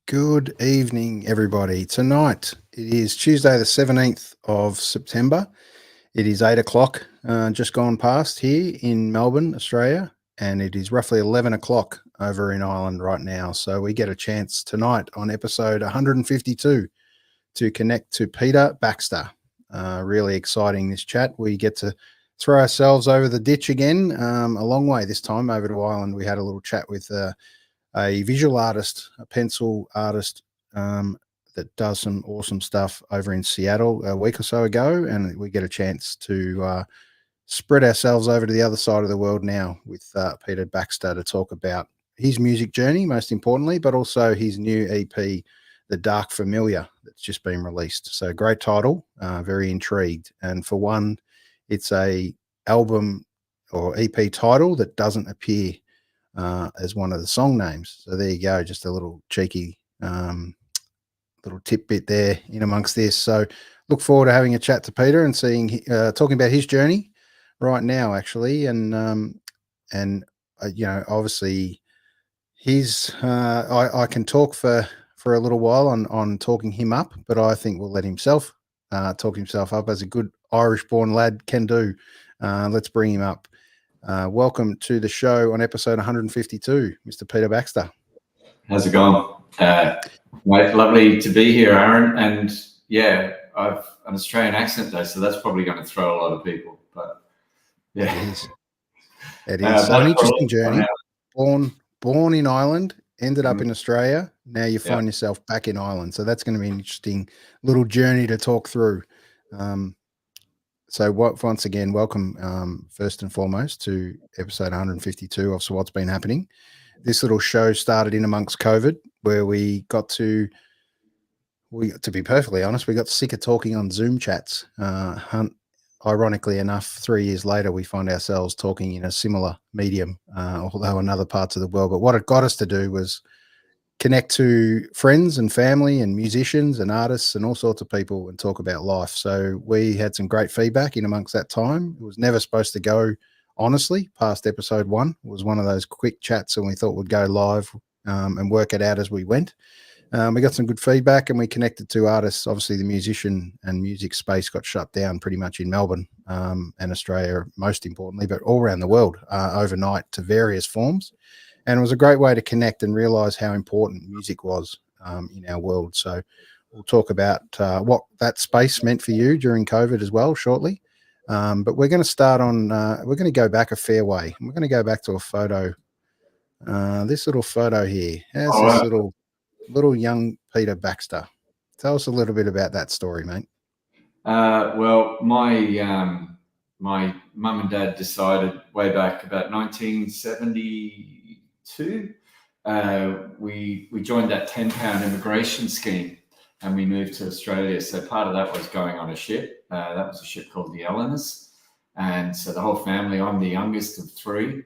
Good evening, everybody. Tonight it is Tuesday, the 17th of September. It is 8 o'clock, just gone past here in Melbourne, Australia, and it is roughly 11 o'clock over in Ireland right now. So we get a chance tonight on episode 152 to connect to Peter Baxter. Really exciting, this chat. We get to throw ourselves over the ditch again, a long way this time over to Ireland. We had a little chat with a visual artist, a pencil artist that does some awesome stuff over in Seattle a week or so ago. And we get a chance to spread ourselves over to the other side of the world now with Peter Baxter to talk about his music journey, most importantly, but also his new EP, The Dark Familiar, that's just been released. So great title, very intrigued. And for one, it's a album or EP title that doesn't appear as one of the song names. So there you go, just a little cheeky little tidbit there in amongst this. So look forward to having a chat to Peter and seeing talking about his journey right now, actually, and obviously his I can talk for a little while on talking him up, but I think we'll let himself talk himself up as a good Irish-born lad can do. Let's bring him up. Welcome to the show on episode 152, Mr. Peter Baxter. How's it going? Mate, lovely to be here, Aaron. And yeah, I've an Australian accent though, so that's probably going to throw a lot of people. But yeah, it is. So an interesting journey. Born in Ireland, ended up in Australia. Now you find yourself back in Ireland. So that's going to be an interesting little journey to talk through. So once again, welcome first and foremost to episode 152 of So What's Been Happening. This little show started in amongst COVID, where to be perfectly honest, we got sick of talking on Zoom chats. Ironically enough, 3 years later, we find ourselves talking in a similar medium, although in other parts of the world. But what it got us to do was connect to friends and family and musicians and artists and all sorts of people and talk about life. So we had some great feedback in amongst that time. It was never supposed to go, honestly, past episode 1. It was one of those quick chats, and we thought we'd go live and work it out as we went. We got some good feedback, and we connected to artists. Obviously, the musician and music space got shut down pretty much in Melbourne and Australia, most importantly, but all around the world overnight to various forms. And it was a great way to connect and realize how important music was in our world. So we'll talk about what that space meant for you during COVID as well shortly. But we're going to start on, we're going to go back a fair way. We're going to go back to a photo, this little photo here. There's this little young Peter Baxter. Tell us a little bit about that story, mate. Well, my mum and dad decided way back about 1972. We joined that £10 immigration scheme, and we moved to Australia. So part of that was going on a ship. That was a ship called the Eleanors. And so the whole family, I'm the youngest of 3,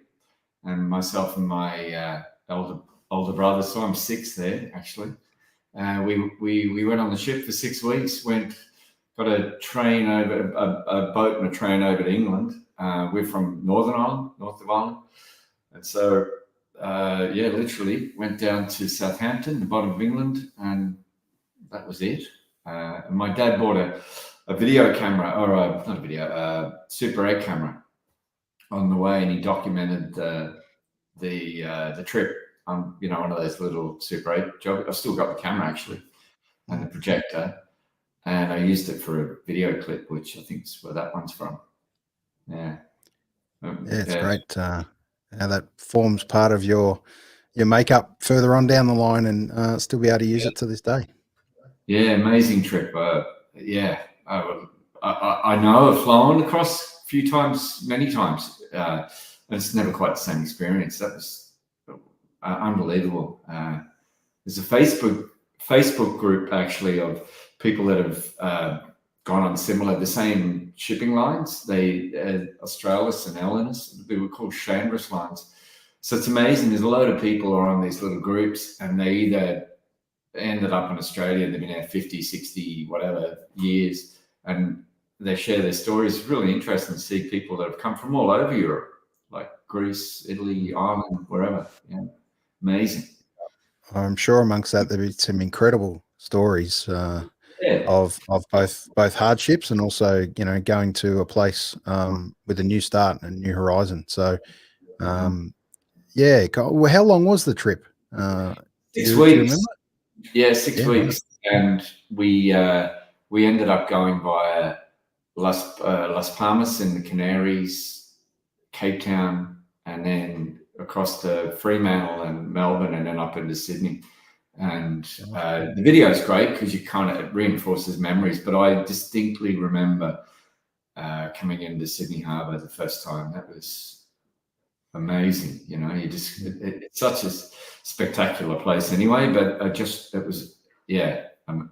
and myself and my older brother, so I'm 6 there actually. We went on the ship for 6 weeks, got a train over, a boat and a train over to England. We're from Northern Ireland, north of Ireland. And so, literally went down to Southampton, the bottom of England, and that was it. And my dad bought a video camera, or not a video, a Super 8 camera on the way, and he documented the trip on, one of those little Super 8 jobs. I've still got the camera actually, and the projector. And I used it for a video clip, which I think is where that one's from. Yeah. It's great how that forms part of your makeup further on down the line, and still be able to use it to this day. Yeah, amazing trip. I know I've flown across a few times, many times. And it's never quite the same experience. That was unbelievable. There's a Facebook group actually of people that have gone on the same shipping lines. They Australis and Eleanors, they were called Chambers lines. So it's amazing. There's a load of people who are on these little groups, and they either ended up in Australia and they've been there 50, 60, whatever years, and they share their stories. It's really interesting to see people that have come from all over Europe, like Greece, Italy, Ireland, wherever. Yeah, amazing. I'm sure amongst that there'll be some incredible stories Yeah. of both hardships and also, you know, going to a place with a new start and a new horizon. So yeah, well, how long was the trip? Six Do you remember? weeks. Yeah, 6 weeks, Right. and we ended up going via Las Palmas in the Canaries, Cape Town, and then across to Fremantle and Melbourne, and then up into Sydney. And the video is great because you kind of, it reinforces memories. But I distinctly remember coming into Sydney Harbour the first time. That was amazing. You know, you just it's such a spectacular place anyway. But it was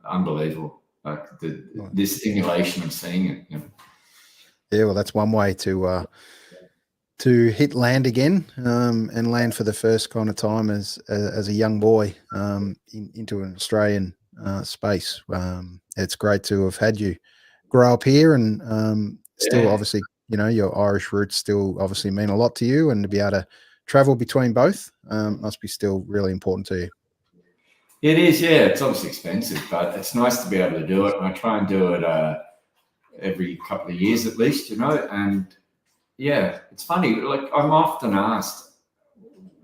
unbelievable. Like the stimulation of seeing it. You know? Yeah, well, that's one way to hit land again and land for the first kind of time as a young boy into an Australian space. It's great to have had you grow up here and still obviously, you know, your Irish roots still obviously mean a lot to you, and to be able to travel between both must be still really important to you. It is, yeah. It's obviously expensive, but it's nice to be able to do it. And I try and do it every couple of years at least, you know. And yeah, it's funny. Like, I'm often asked,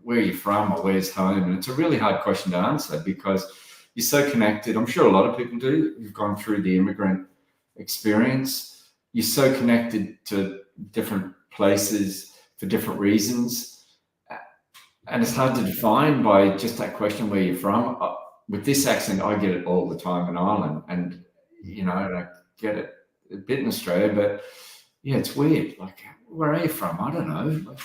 where you're from or where's home, and it's a really hard question to answer because you're so connected. I'm sure a lot of people do. You've gone through the immigrant experience. You're so connected to different places for different reasons, and it's hard to define by just that question, where you're from. With this accent, I get it all the time in Ireland, and you know, I get it a bit in Australia, but yeah, it's weird. Like, where are you from? I don't know. Like,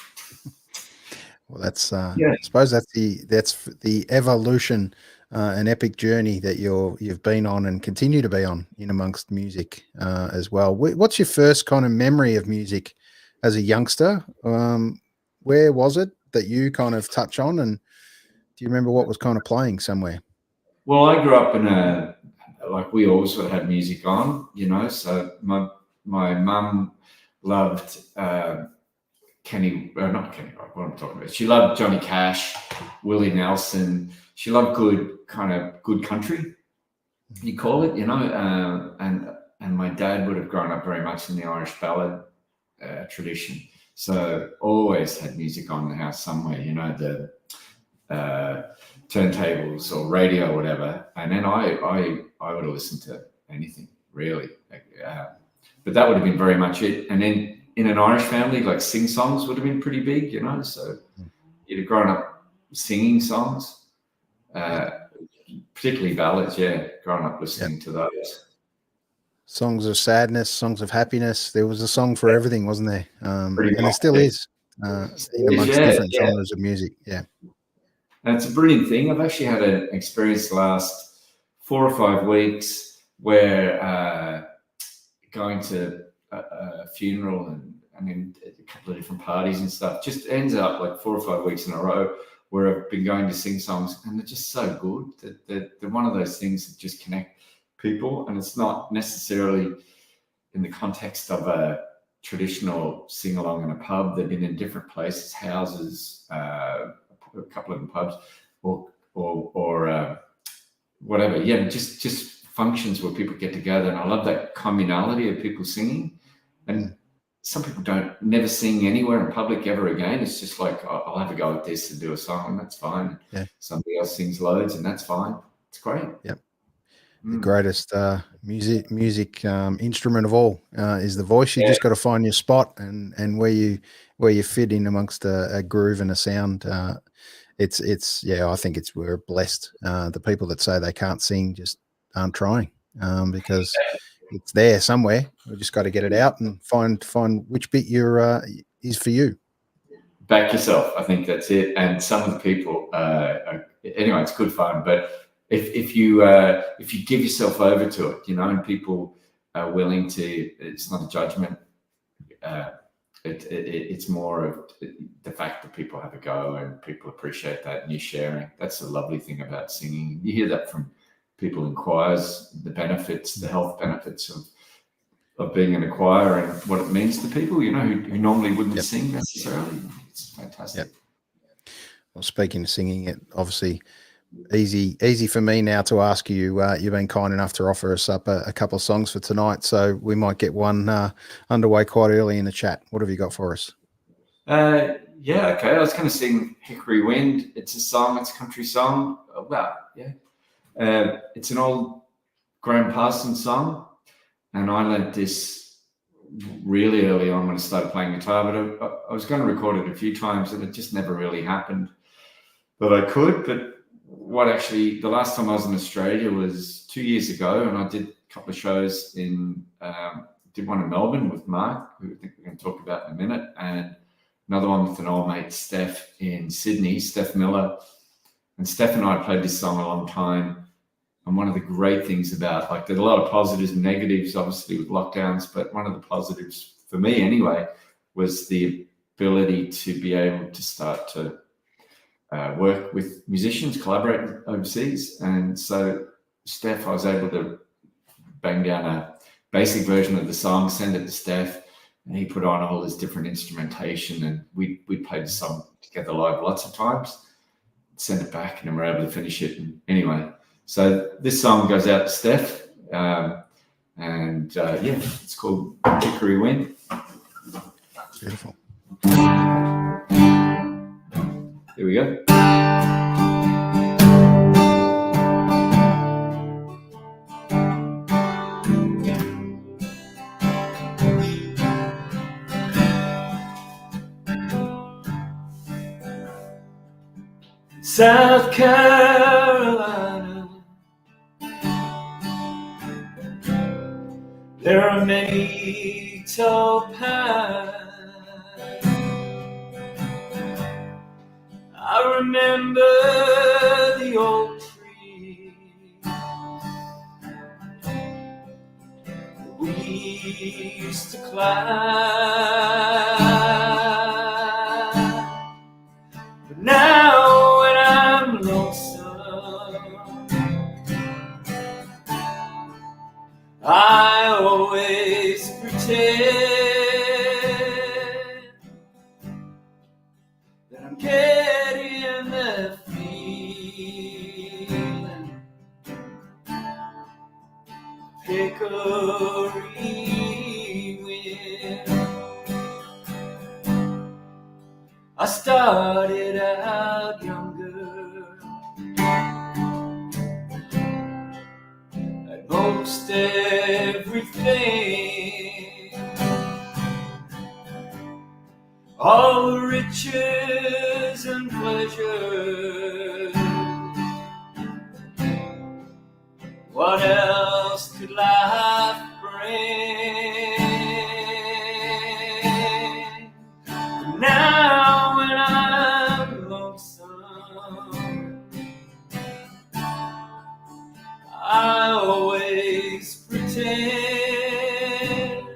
well, that's I suppose that's the evolution, an epic journey that you've been on and continue to be on in amongst music as well. What's your first kind of memory of music as a youngster? Where was it that you kind of touch on, and do you remember what was kind of playing somewhere? Well, I grew up in like, we always would have music on, you know. So my mum loved not Kenny Rock, what I'm talking about. She loved Johnny Cash, Willie Nelson. She loved good country, you call it, you know. And my dad would have grown up very much in the Irish ballad tradition. So always had music on in the house somewhere, you know, the turntables or radio or whatever. And then I would have listened to anything, really. But that would have been very much it. And then in an Irish family, like, sing songs would have been pretty big, you know. So you'd have grown up singing songs, particularly ballads. Yeah, growing up listening to those. Songs of sadness, songs of happiness. There was a song for everything, wasn't there? And there still is in amongst different genres of music. Yeah. And it's a brilliant thing. I've actually had an experience the last 4 or 5 weeks where going to a funeral and then a couple of different parties and stuff just ends up like 4 or 5 weeks in a row where I've been going to sing songs, and they're just so good. They're one of those things that just connect people, and it's not necessarily in the context of a traditional sing-along in a pub. They've been in different places, houses, a couple of them pubs, or whatever. Yeah, just functions where people get together, and I love that communality of people singing. And some people never sing anywhere in public ever again. It's just like, I'll have a go at this and do a song, and that's fine. Yeah. Somebody else sings loads, and that's fine. It's great. Yep. The greatest music instrument of all is the voice. You just got to find your spot and where you fit in amongst a groove and a sound. It's I think we're blessed. The people that say they can't sing just aren't trying, because it's there somewhere. We just got to get it out and find which bit is for you. Back yourself. I think that's it. And some of the people, anyway, it's good fun. But if you give yourself over to it, you know, and people are willing to, it's not a judgment. It's more of the fact that people have a go and people appreciate that, and you're sharing. That's the lovely thing about singing. You hear that from people in choirs, the benefits, the health benefits of being in a choir and what it means to people, you know, who normally wouldn't sing necessarily. It's fantastic. Well, speaking of singing, it obviously easy for me now to ask you. You've been kind enough to offer us up a couple of songs for tonight, so we might get one underway quite early in the chat. What have you got for us? Yeah, okay. I was going to sing Hickory Wind. It's a song. It's a country song. Well, yeah. It's an old Graham Parsons song, and I learnt this really early on when I started playing guitar, but I was going to record it a few times, and it just never really happened that I could. But the last time I was in Australia was 2 years ago, and I did a couple of shows did one in Melbourne with Mark, who I think we're going to talk about in a minute, and another one with an old mate, Steph, in Sydney, Steph Miller. And Steph and I played this song a long time. And one of the great things about, like, there's a lot of positives and negatives, obviously, with lockdowns, but one of the positives, for me anyway, was the ability to be able to start to work with musicians, collaborate overseas. And so Steph, I was able to bang down a basic version of the song, send it to Steph, and he put on all this different instrumentation, and we played the song together live lots of times, send it back, and then we're able to finish it. And anyway, so this song goes out to Steph, it's called Hickory Wind. Beautiful. Here we go. South Carolina, there are many tall pines. I remember the old tree we used to climb. But now when I'm lonesome, I always pretend that I'm getting the feeling of hickory wind. I started out younger, at most everything, all the riches and pleasures. What else could life bring? Now when I'm lonesome, I always pretend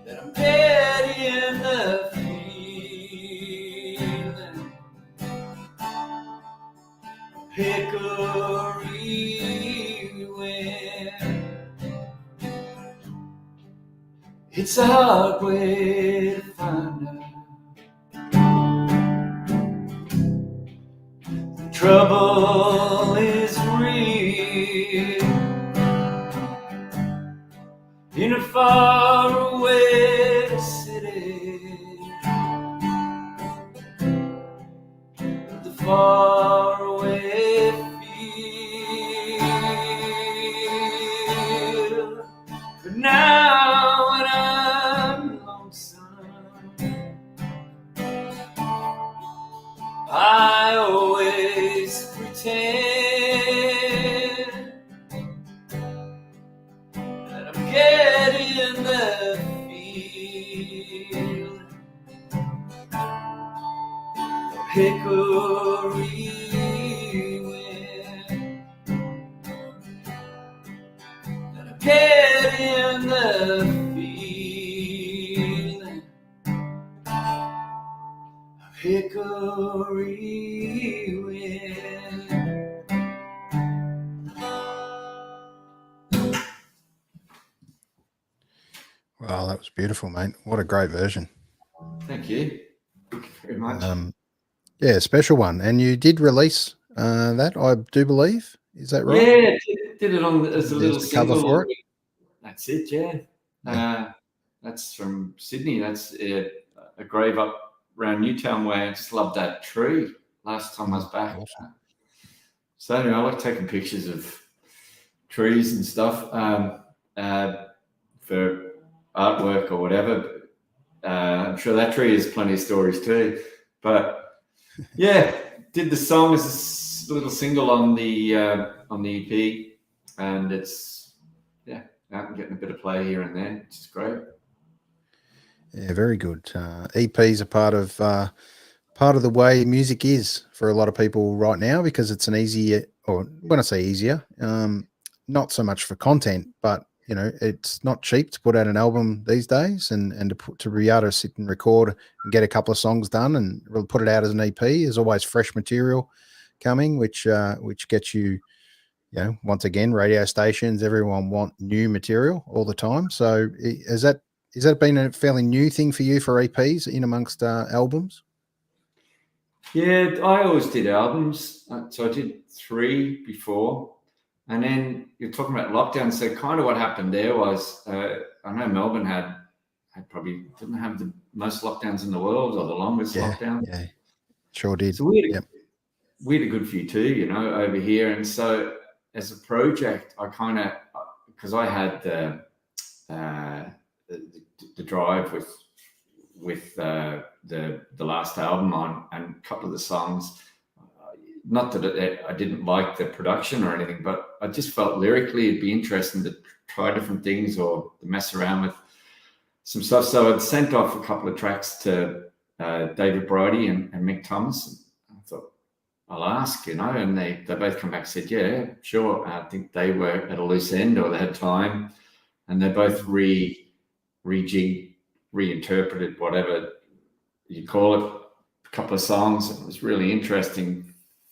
that I'm getting the feeling of hickory wind. It's a hard way to find out. The trouble is real in a faraway city. The faraway field. But now when I'm lonesome, I always pretend that I'm getting the feeling of hickory wind. That I'm getting the feeling of hickory wind. Wow, that was beautiful, mate. What a great version. Thank you. Thank you very much. Yeah, special one. And you did release that, I do believe. Is that right? Yeah, did it on as a There's little the cover single. for it. That's it, yeah. Yeah. That's from Sydney. That's a grave up around Newtown way. I just loved that tree last time I was back. Awesome. So anyway, I like taking pictures of trees and stuff for artwork or whatever. I'm sure that tree has plenty of stories too. But yeah, did the song as a little single on the EP, and it's I'm getting a bit of play here and there, which is great. Yeah, very good. EPs are part of the way music is for a lot of people right now, because it's an easier, or when I say easier, not so much for content, but it's not cheap to put out an album these days, and to be able to sit and record and get a couple of songs done and really put it out as an EP. Is always fresh material coming, which gets you, once again, radio stations, everyone want new material all the time. So has that been a fairly new thing for you for EPs in amongst albums? Yeah, I always did albums. So I did 3 before. And then you're talking about lockdown. So kind of what happened there was, I know Melbourne had probably didn't have the most lockdowns in the world, or the longest lockdown. Yeah, sure did. So we had a good few too, over here. And so as a project, I kind of, because I had the drive with the last album on, and a couple of the songs. Not that I didn't like the production or anything, but I just felt lyrically it'd be interesting to try different things or to mess around with some stuff. So I'd sent off a couple of tracks to David Bridie and Mick Thomas. I thought, I'll ask, and they both come back and said, yeah, sure. I think they were at a loose end, or they had time, and they both rejigged, reinterpreted, whatever you call it, a couple of songs. It was really interesting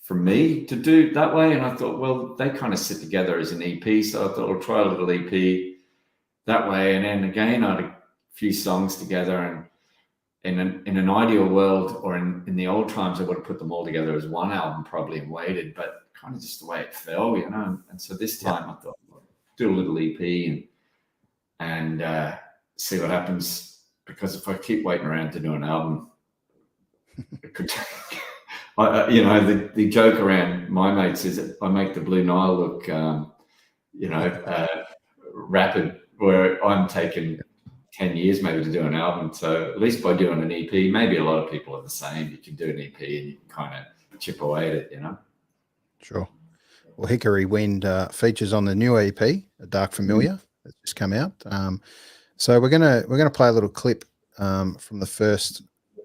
for me to do that way. And I thought, well, they kind of sit together as an EP. So I thought I'll try a little EP that way. And then again, I had a few songs together, and in an ideal world, or in the old times, I would have put them all together as one album probably and waited, but kind of just the way it fell, And so this time I thought, well, do a little EP and see what happens. Because if I keep waiting around to do an album, it could take... the joke around my mates is that I make the Blue Nile look, rapid, where I'm taking 10 years maybe to do an album. So at least by doing an EP, maybe a lot of people are the same. You can do an EP and you can kind of chip away at it, Sure. Well, Hickory Wind features on the new EP, A Dark Familiar, that's just come out. So we're gonna play a little clip from the first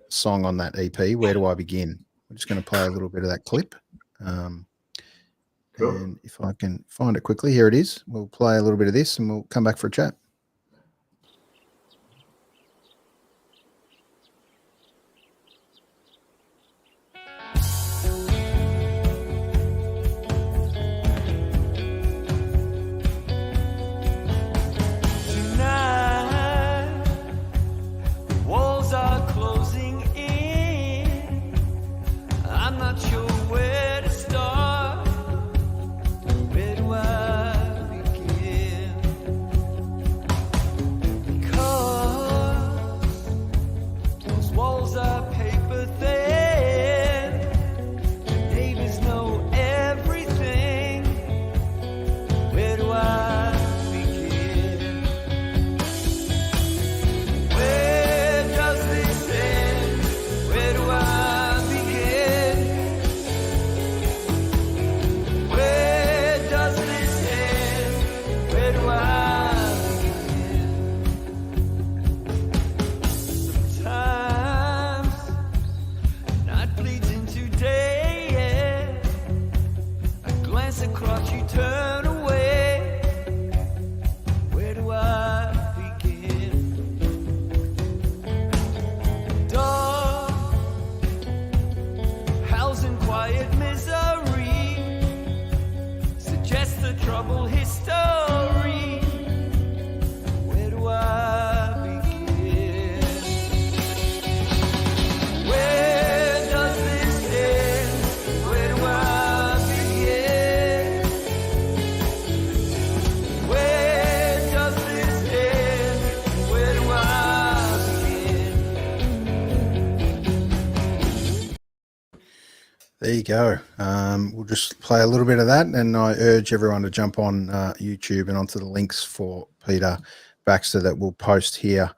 song on that EP. Where do I begin? We're just going to play a little bit of that clip. Cool. And if I can find it quickly, here it is. We'll play a little bit of this and we'll come back for a chat. There you go. We'll just play a little bit of that, and I urge everyone to jump on YouTube and onto the links for Peter Baxter that we'll post here.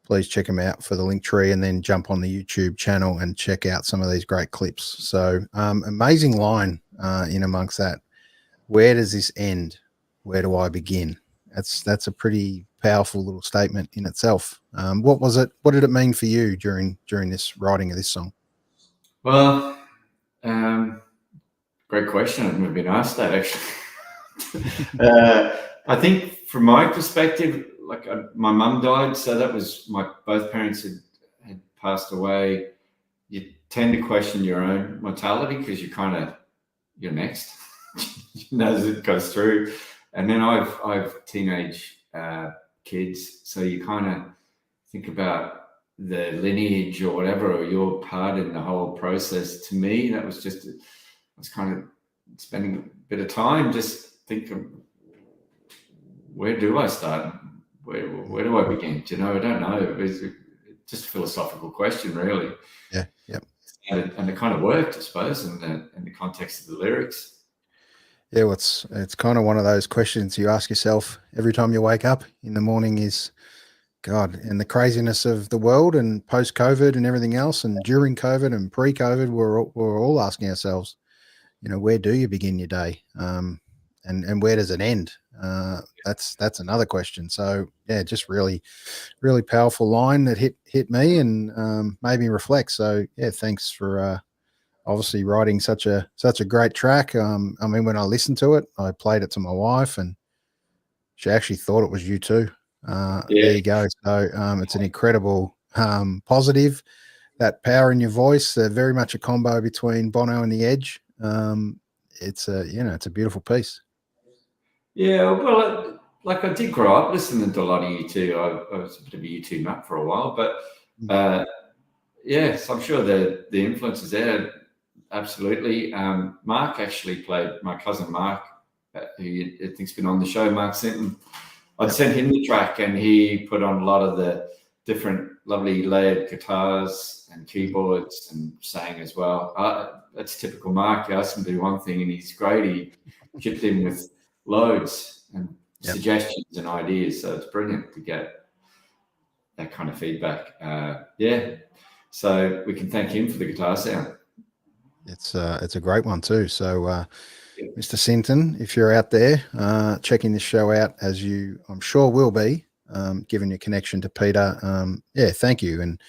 Please check him out for the link tree, and then jump on the YouTube channel and check out some of these great clips. So amazing line in amongst that. Where does this end? Where do I begin? That's a pretty powerful little statement in itself. What was it? What did it mean for you during this writing of this song? Well, great question. I've never been asked that, actually. I think from my perspective, like my mum died, so that was both parents had passed away. You tend to question your own mortality because you're next, as it goes through. And then I've teenage kids, so you kind of think about the lineage or whatever, or your part in the whole process. To me, that was just, I was kind of spending a bit of time just thinking, where do I start? Where do I begin? Do you know? I don't know. It's just a philosophical question, really. Yeah. Yep. And it kind of worked, I suppose, in the context of the lyrics. Yeah, well, it's kind of one of those questions you ask yourself every time you wake up in the morning is, God, and the craziness of the world and post-COVID and everything else, and during COVID and pre-COVID, we're all asking ourselves, where do you begin your day? And where does it end? That's another question. So yeah, just really, really powerful line that hit me and made me reflect. So yeah, thanks for obviously writing such a great track. I mean, when I listened to it, I played it to my wife, and she actually thought it was you too. Yeah. There you go. So it's an incredible positive. That power in your voice, very much a combo between Bono and The Edge. It's a beautiful piece. Yeah, well, like I did grow up listening to a lot of U2. I was a bit of a U2 nut for a while, but yes, I'm sure the influence is there. Absolutely. Mark actually played, my cousin Mark, who I think's been on the show, Mark Sinton. I'd sent him the track, and he put on a lot of the different lovely layered guitars and keyboards and sang as well. That's typical Mark. You ask him to do one thing and he's great. He chipped in with loads and suggestions and ideas. So it's brilliant to get that kind of feedback. So we can thank him for the guitar sound. It's a great one too. So Mr. Sinton, if you're out there checking this show out, as you I'm sure will be, given your connection to Peter, thank you. And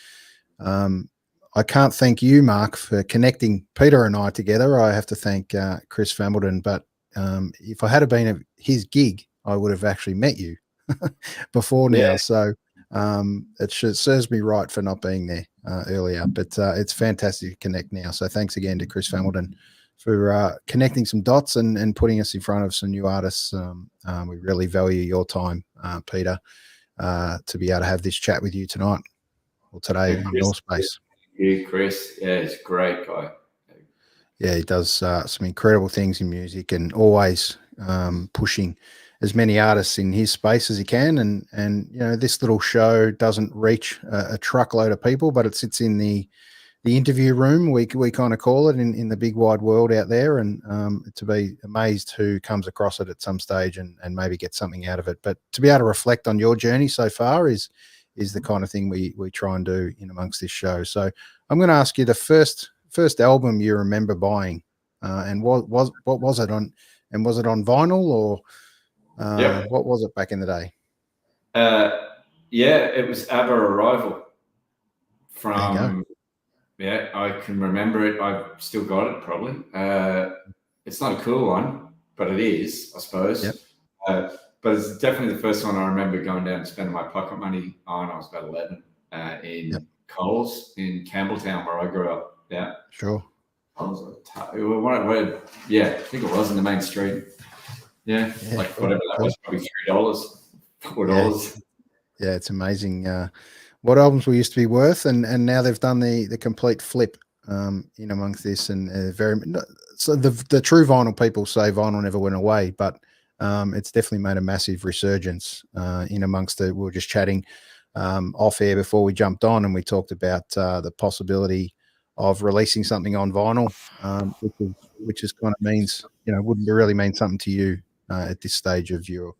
I can't thank you, Mark, for connecting Peter and I together. I have to thank Chris Fambleton. But if I had been at his gig, I would have actually met you before now. Yeah. So it serves me right for not being there earlier. But it's fantastic to connect now. So thanks again to Chris Fambleton for connecting some dots and putting us in front of some new artists. We really value your time, Peter, to be able to have this chat with you tonight or today in your space. You, Chris. Yeah, he's a great guy. Yeah, he does some incredible things in music, and always pushing as many artists in his space as he can. And this little show doesn't reach a truckload of people, but it sits in the interview room, we kind of call it, in the big wide world out there. And to be amazed who comes across it at some stage and maybe get something out of it. But to be able to reflect on your journey so far is the kind of thing we try and do in amongst this show. So I'm going to ask you the first album you remember buying, and what was it on, and was it on vinyl or what was it back in the day? It was ABBA Arrival from, I can remember it. I've still got it probably. It's not a cool one, but it is, I suppose. But it's definitely the first one I remember going down and spending my pocket money on. I was about 11 in Coles in Campbelltown, where I grew up. Yeah. Sure. I was I think it was in the main street. Yeah. Like whatever that was, probably $3, $4. Yeah, it's amazing what albums we used to be worth, and now they've done the complete flip in amongst this, and so the true vinyl people say vinyl never went away, but it's definitely made a massive resurgence in amongst it. We were just chatting off air before we jumped on, and we talked about the possibility of releasing something on vinyl, which is kind of means, wouldn't really mean something to you at this stage of your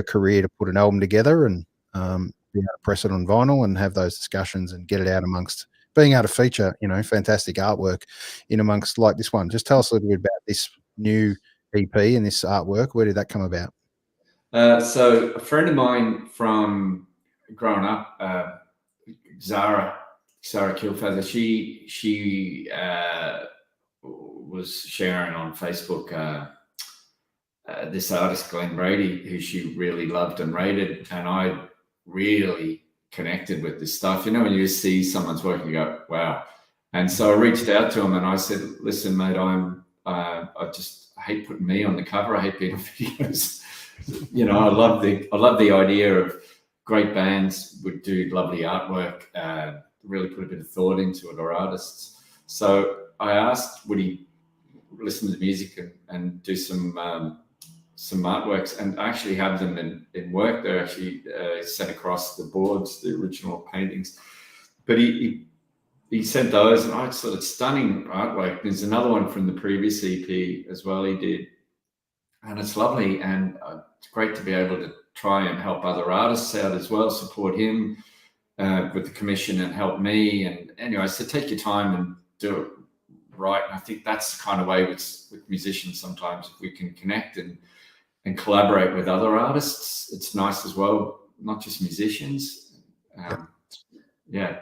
career to put an album together and be able to press it on vinyl and have those discussions and get it out amongst being able to feature, fantastic artwork in amongst like this one. Just tell us a little bit about this new EP and this artwork. Where did that come about? So a friend of mine from growing up, Zara Kilfeather, she was sharing on Facebook this artist, Glenn Brady, who she really loved and rated. And I really connected with this stuff. When you see someone's work, you go, wow. And so I reached out to him and I said, listen, mate, I hate putting me on the cover. I hate being on videos. I love the idea of great bands would do lovely artwork, really put a bit of thought into it, or artists. So I asked, would he listen to the music and do some artworks, and actually have them in work. They're actually sent across the boards, the original paintings. But he sent those, and I sort of stunning artwork. There's another one from the previous EP as well he did, and it's lovely, and it's great to be able to try and help other artists out as well, support him with the commission and help me. And anyway, so take your time and do it right. And I think that's the kind of way with musicians sometimes, if we can connect and collaborate with other artists, it's nice as well, not just musicians.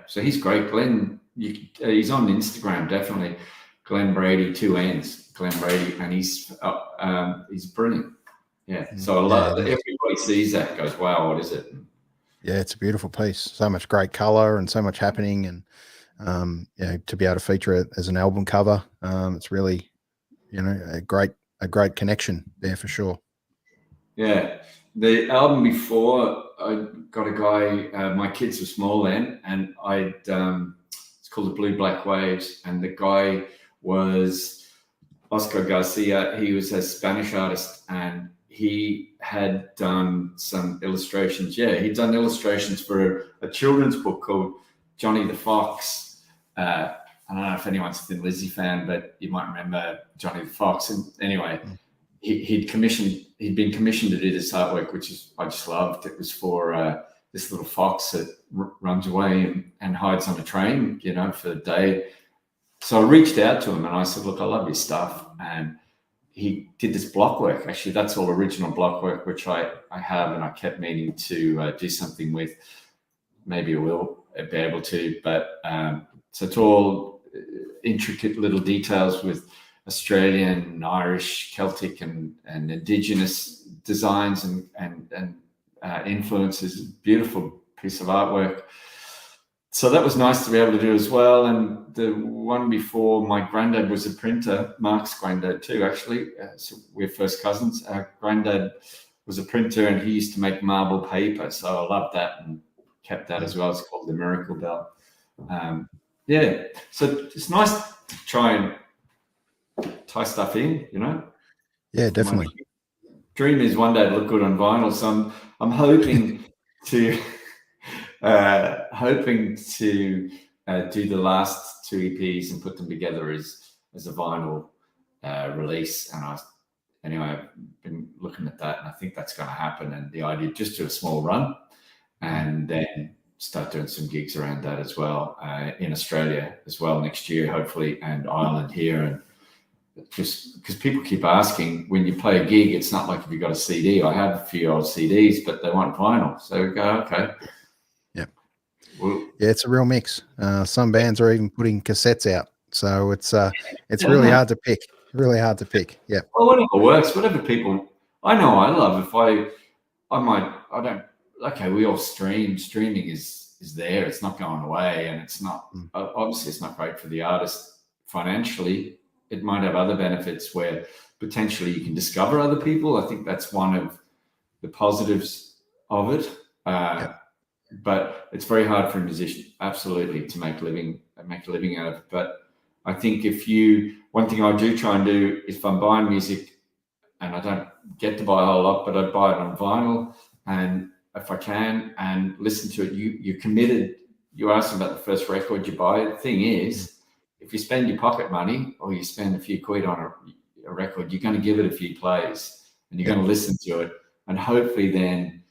So he's great. Glenn, he's on Instagram, definitely. Glenn Brady, 2 N's, Glenn Brady, and he's brilliant. Yeah, so I love that. Everybody sees that, goes, wow, what is it? Yeah, it's a beautiful piece. So much great color and so much happening, and to be able to feature it as an album cover, it's really, a great connection there for sure. Yeah, the album before, I got a guy. My kids were small then, and it's called The Blue Black Waves, and the guy was Oscar Garcia. He was a Spanish artist, and he had done some illustrations. Yeah, he'd done illustrations for a children's book called Johnny the Fox. I don't know if anyone's a Thin Lizzy fan, but you might remember Johnny the Fox. And anyway, he'd been commissioned to do this artwork, which I just loved. It was for this little fox that runs away and hides on a train, for the day. So I reached out to him and I said, look, I love your stuff. And he did this block work. Actually, that's all original block work, which I have, and I kept meaning to do something with. Maybe I will be able to, but so it's all intricate little details with Australian, Irish, Celtic, and Indigenous designs and influences. Beautiful piece of artwork. So that was nice to be able to do as well. And the one before, my granddad was a printer, Mark's granddad too, actually. So we're first cousins. Our granddad was a printer, and he used to make marble paper. So I loved that and kept that as well. It's called the Miracle Bell. So it's nice to try and tie stuff in, Yeah, definitely. My dream is one day to look good on vinyl. So I'm hoping to do the last 2 EPs and put them together as a vinyl release. And I've been looking at that, and I think that's going to happen. And the idea, just do a small run and then start doing some gigs around that as well, in Australia as well next year, hopefully, and Ireland here. And just because people keep asking, when you play a gig, it's not like if you got a CD. I have a few old CDs, but they want vinyl. So we go, okay. Yeah. Yeah, it's a real mix. Some bands are even putting cassettes out. So it's really hard to pick. Really hard to pick. Yeah. Well, whatever works, whatever people, I know I love. If we all stream. Streaming is there. It's not going away, and it's not obviously it's not great for the artist financially. It might have other benefits where potentially you can discover other people. I think that's one of the positives of it. But it's very hard for a musician, absolutely, to make a living out of it. But I think one thing I do try and do is, if I'm buying music, and I don't get to buy a whole lot, but I buy it on vinyl, and if I can, and listen to it, you're committed. You asked about the first record you buy. The thing is, if you spend your pocket money or you spend a few quid on a record, you're going to give it a few plays and you're going to listen to it, and hopefully then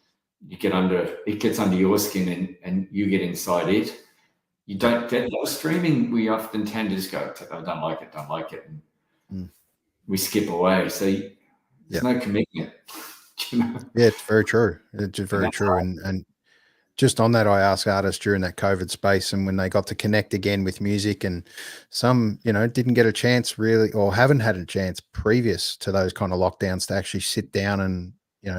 it gets under your skin and you get inside it. You don't get streaming. We often tend to just go, I don't like it. And we skip away. So there's no commitment. You know? Yeah, it's very true. It's very true. And just on that, I asked artists during that COVID space and when they got to connect again with music, and some, didn't get a chance really, or haven't had a chance previous to those kind of lockdowns to actually sit down and,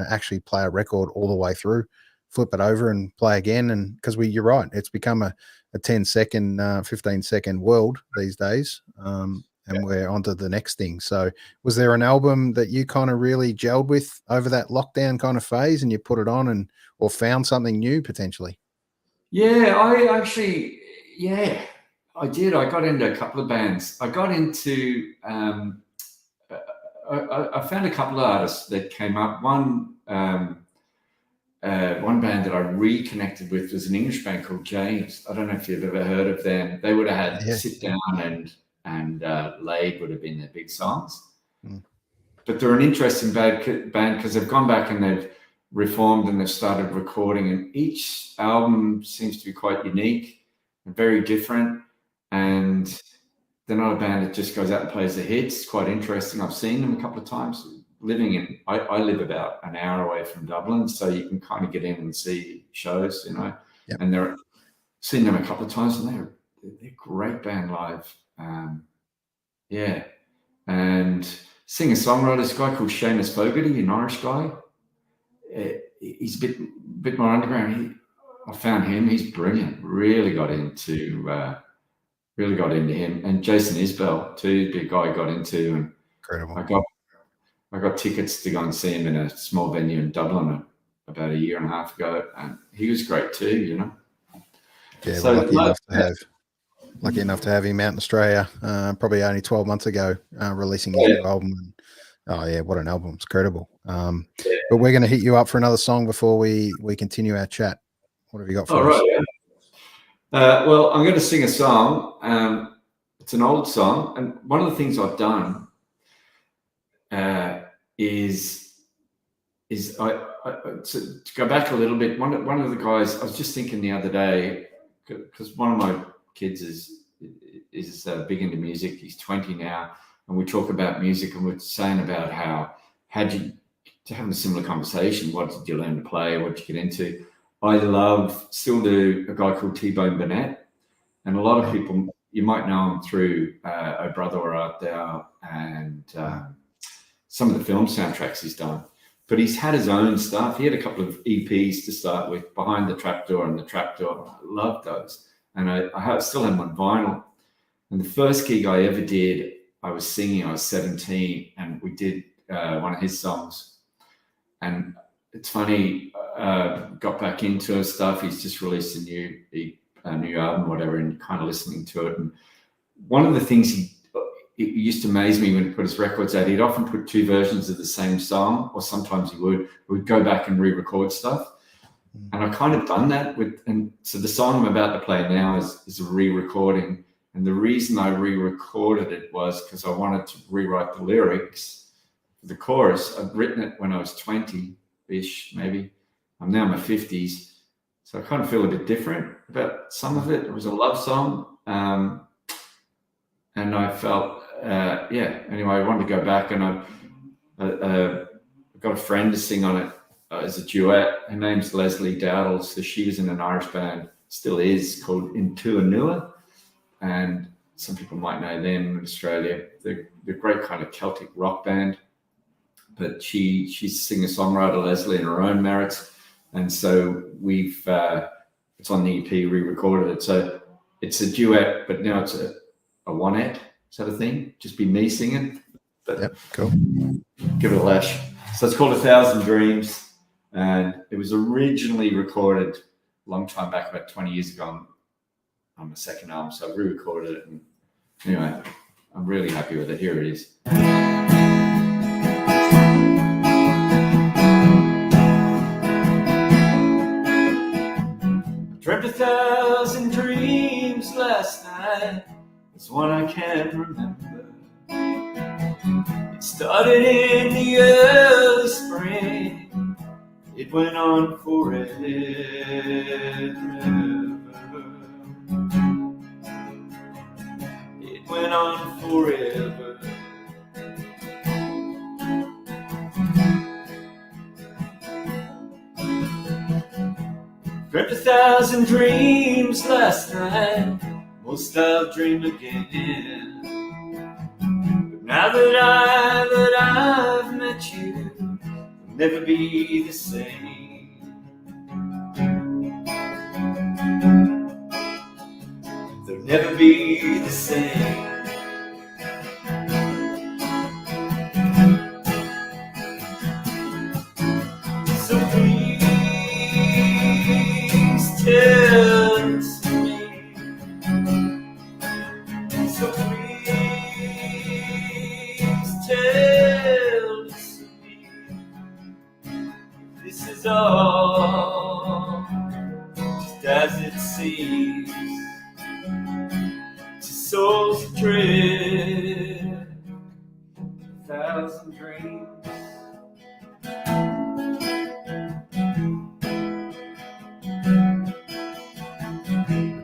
actually play a record all the way through, flip it over and play again. And because you're right, it's become a 10-second, 15-second world these days. And we're on to the next thing. So was there an album that you kind of really gelled with over that lockdown kind of phase and you put it on or found something new potentially? Yeah, I actually, I did. I got into a couple of bands. I got into, I found a couple of artists that came up. One band that I reconnected with was an English band called James. I don't know if you've ever heard of them. They would have had Sit Down and Laid would have been their big songs. But they're an interesting band because they've gone back and they've reformed and they've started recording, and each album seems to be quite unique and very different. And they're not a band that just goes out and plays the hits. It's quite interesting. I've seen them a couple of times. I live about an hour away from Dublin, so you can kind of get in and see shows, and they're seen them a couple of times, and they're a great band live. And singer-songwriter, this guy called Seamus Fogarty, an Irish guy. He's a bit more underground. I found him. He's brilliant. Really got into him. And Jason Isbell too, the guy I got into. And incredible. I got tickets to go and see him in a small venue in Dublin about a year and a half ago, and he was great too. Yeah, so lucky enough to have him out in Australia, probably only 12 months ago, releasing his new album. Oh yeah, what an album! It's incredible. But we're going to hit you up for another song before we continue our chat. What have you got for us? Right, yeah. Well, I'm going to sing a song. It's an old song, and one of the things I've done is to go back a little bit. One of the guys, I was just thinking the other day, because one of my kids is big into music. He's 20 now, and we talk about music, and we're saying about how did you have a similar conversation? What did you learn to play? What did you get into? I still do a guy called T-Bone Burnett, and a lot of people, you might know him through Oh Brother Where Art Thou and some of the film soundtracks he's done. But he's had his own stuff. He had a couple of EPs to start with, Behind the Trapdoor and The Trapdoor. I loved those. And I still have them on vinyl. And the first gig I ever did, I was singing, I was 17, and we did one of his songs. And it's funny, got back into his stuff. He's just released a new album, whatever, and kind of listening to it. And one of the things it used to amaze me when he put his records out, he'd often put two versions of the same song, or sometimes he would go back and re-record stuff. And I kind of done that and so the song I'm about to play now is a re-recording. And the reason I re-recorded it was because I wanted to rewrite the lyrics for the chorus. I'd written it when I was 20-ish, maybe. I'm now in my 50s. So I kind of feel a bit different about some of it. It was a love song. And I felt, anyway, I wanted to go back, and I got a friend to sing on it as a duet. Her name's Leslie Dowdle. So she was in an Irish band, still is, called Intua, and some people might know them in Australia. They're a great kind of Celtic rock band, but she's a singer-songwriter, Leslie, in her own merits. And so it's on the EP, re-recorded it. So it's a duet, but now it's a one-act sort of thing. Just be me singing. But yep, cool. Give it a lash. So it's called 1,000 Dreams. And it was originally recorded a long time back, about 20 years ago on the second album. So I re-recorded it. And anyway, I'm really happy with it. Here it is. Dreamt 1,000 dreams last night. There's one I can't remember. It started in the early spring. It went on forever. It went on forever. Dreamt 1,000 dreams last night. Most I'll dream again. But now that I've met you, it'll never be the same. They'll never be the same. So please tell it to me. So please tell it to me. This is all just as it seems to souls adrift, 1,000 dreams.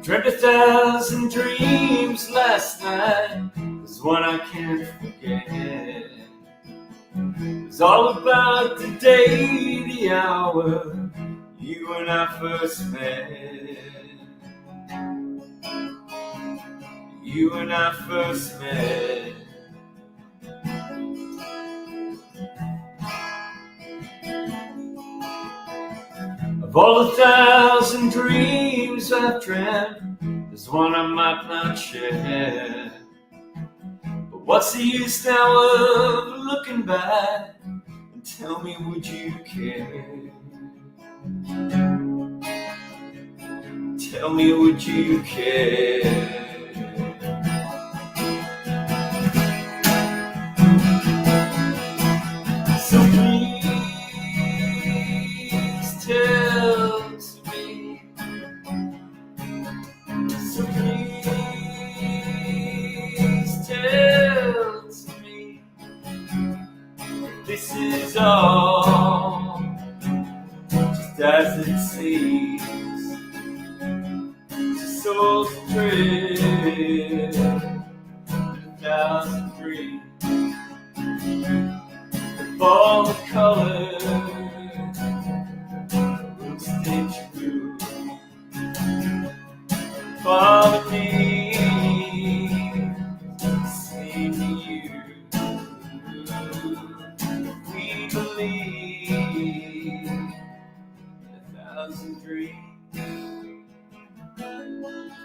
Dreamt 1,000 dreams last night. There's one I can't forget. It's all about the day, the hour you and I first met. You and I first met. Of all the 1,000 dreams I've dreamt, there's one I might not share. But what's the use now of looking back? And tell me, would you care? Tell me, would you care? So please tell to me. So please tell to me. This is all just as it seems. To souls adrift, 1,000 dreams. All the colors will stitch through. Follow me, say to you, we believe 1,000 dreams,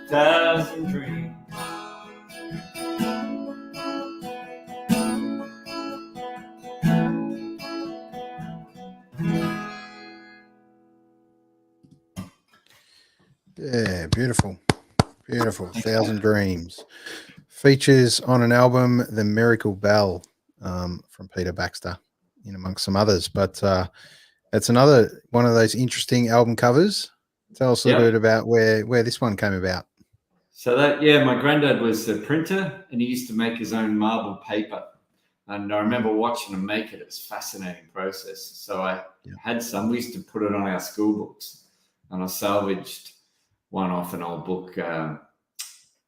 1,000 dreams. Yeah, beautiful. Beautiful. 1,000 Dreams. Features on an album, The Miracle Bell, from Peter Baxter, in amongst some others. But it's another one of those interesting album covers. Tell us a little bit about where this one came about. So that, yeah, my granddad was a printer and he used to make his own marble paper. And I remember watching him make it. It was a fascinating process. So I had some. We used to put it on our school books. And I salvaged one off an old book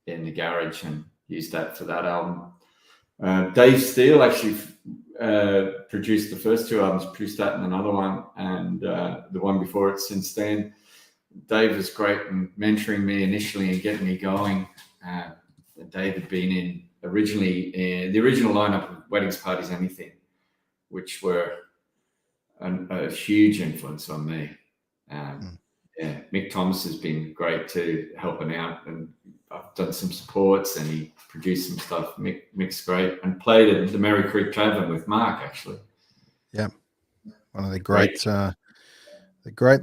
in the garage and used that for that album. Dave Steele actually produced the first two albums, produced that and another one, and the one before it since then. Dave was great in mentoring me initially and getting me going. Dave had been in the original lineup of Weddings, Parties, Anything, which were a huge influence on me. Yeah, Mick Thomas has been great too, helping out, and I've done some supports and he produced some stuff. Mick's great, and played at the Merry Creek Tavern with Mark actually. Yeah, one of the great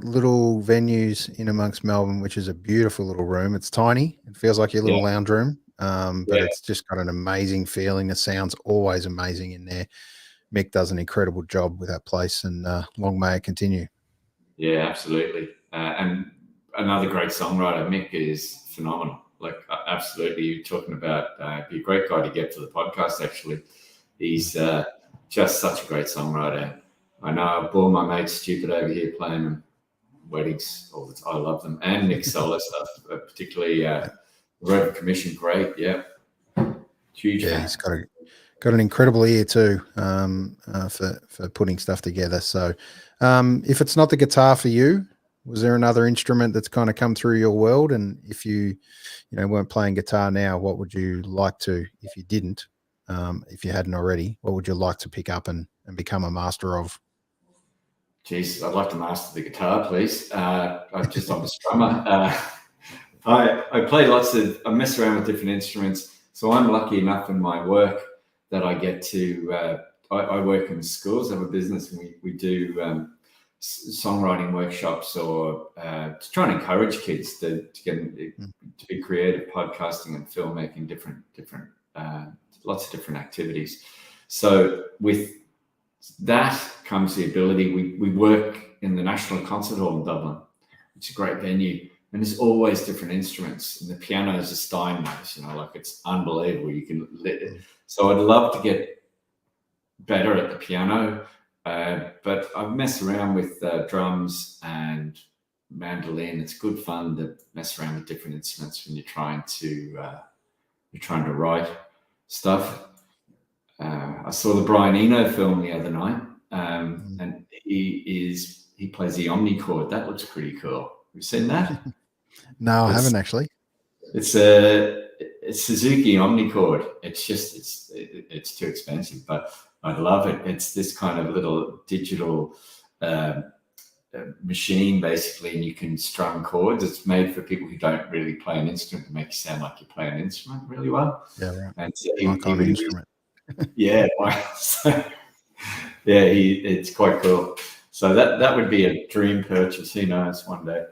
little venues in amongst Melbourne, which is a beautiful little room. It's tiny. It feels like your little lounge room, but it's just got an amazing feeling. The sound's always amazing in there. Mick does an incredible job with that place, and long may it continue. Yeah, absolutely. And another great songwriter, Mick, is phenomenal. Like absolutely. You're talking about be a great guy to get to the podcast. Actually, he's just such a great songwriter. I know I bore my mates stupid over here playing them weddings all the time. I love them, and Nick's solo stuff, particularly Road of Commission. Great, yeah, huge. Yeah, he's got an incredible ear too for putting stuff together. So, if it's not the guitar for you, was there another instrument that's kind of come through your world? And if you weren't playing guitar now, what would you like to, if you didn't, if you hadn't already, what would you like to pick up and become a master of? Jeez, I'd like to master the guitar, please. I'm a strummer. I play I mess around with different instruments. So I'm lucky enough in my work that I get to, I work in schools, I have a business, and we do songwriting workshops or to try and encourage kids to be creative, podcasting and filmmaking, different lots of different activities. So with that comes the ability. We work in the National Concert Hall in Dublin. It's a great venue, and there's always different instruments. And the piano is a Steinway, like it's unbelievable. You can lit it. So I'd love to get better at the piano, but I've messed around with drums and mandolin. It's good fun to mess around with different instruments when you're trying to write stuff. I saw the Brian Eno film the other night, and he plays the omnichord. That looks pretty cool. Have you seen that? No, I haven't actually. It's a Suzuki omnichord. It's too expensive, but I'd love it. It's this kind of little digital machine, basically, and you can strum chords. It's made for people who don't really play an instrument to make you sound like you play an instrument really well. Yeah, right. And so instrument. Yeah, it's quite cool. So that would be a dream purchase. Who knows, one day.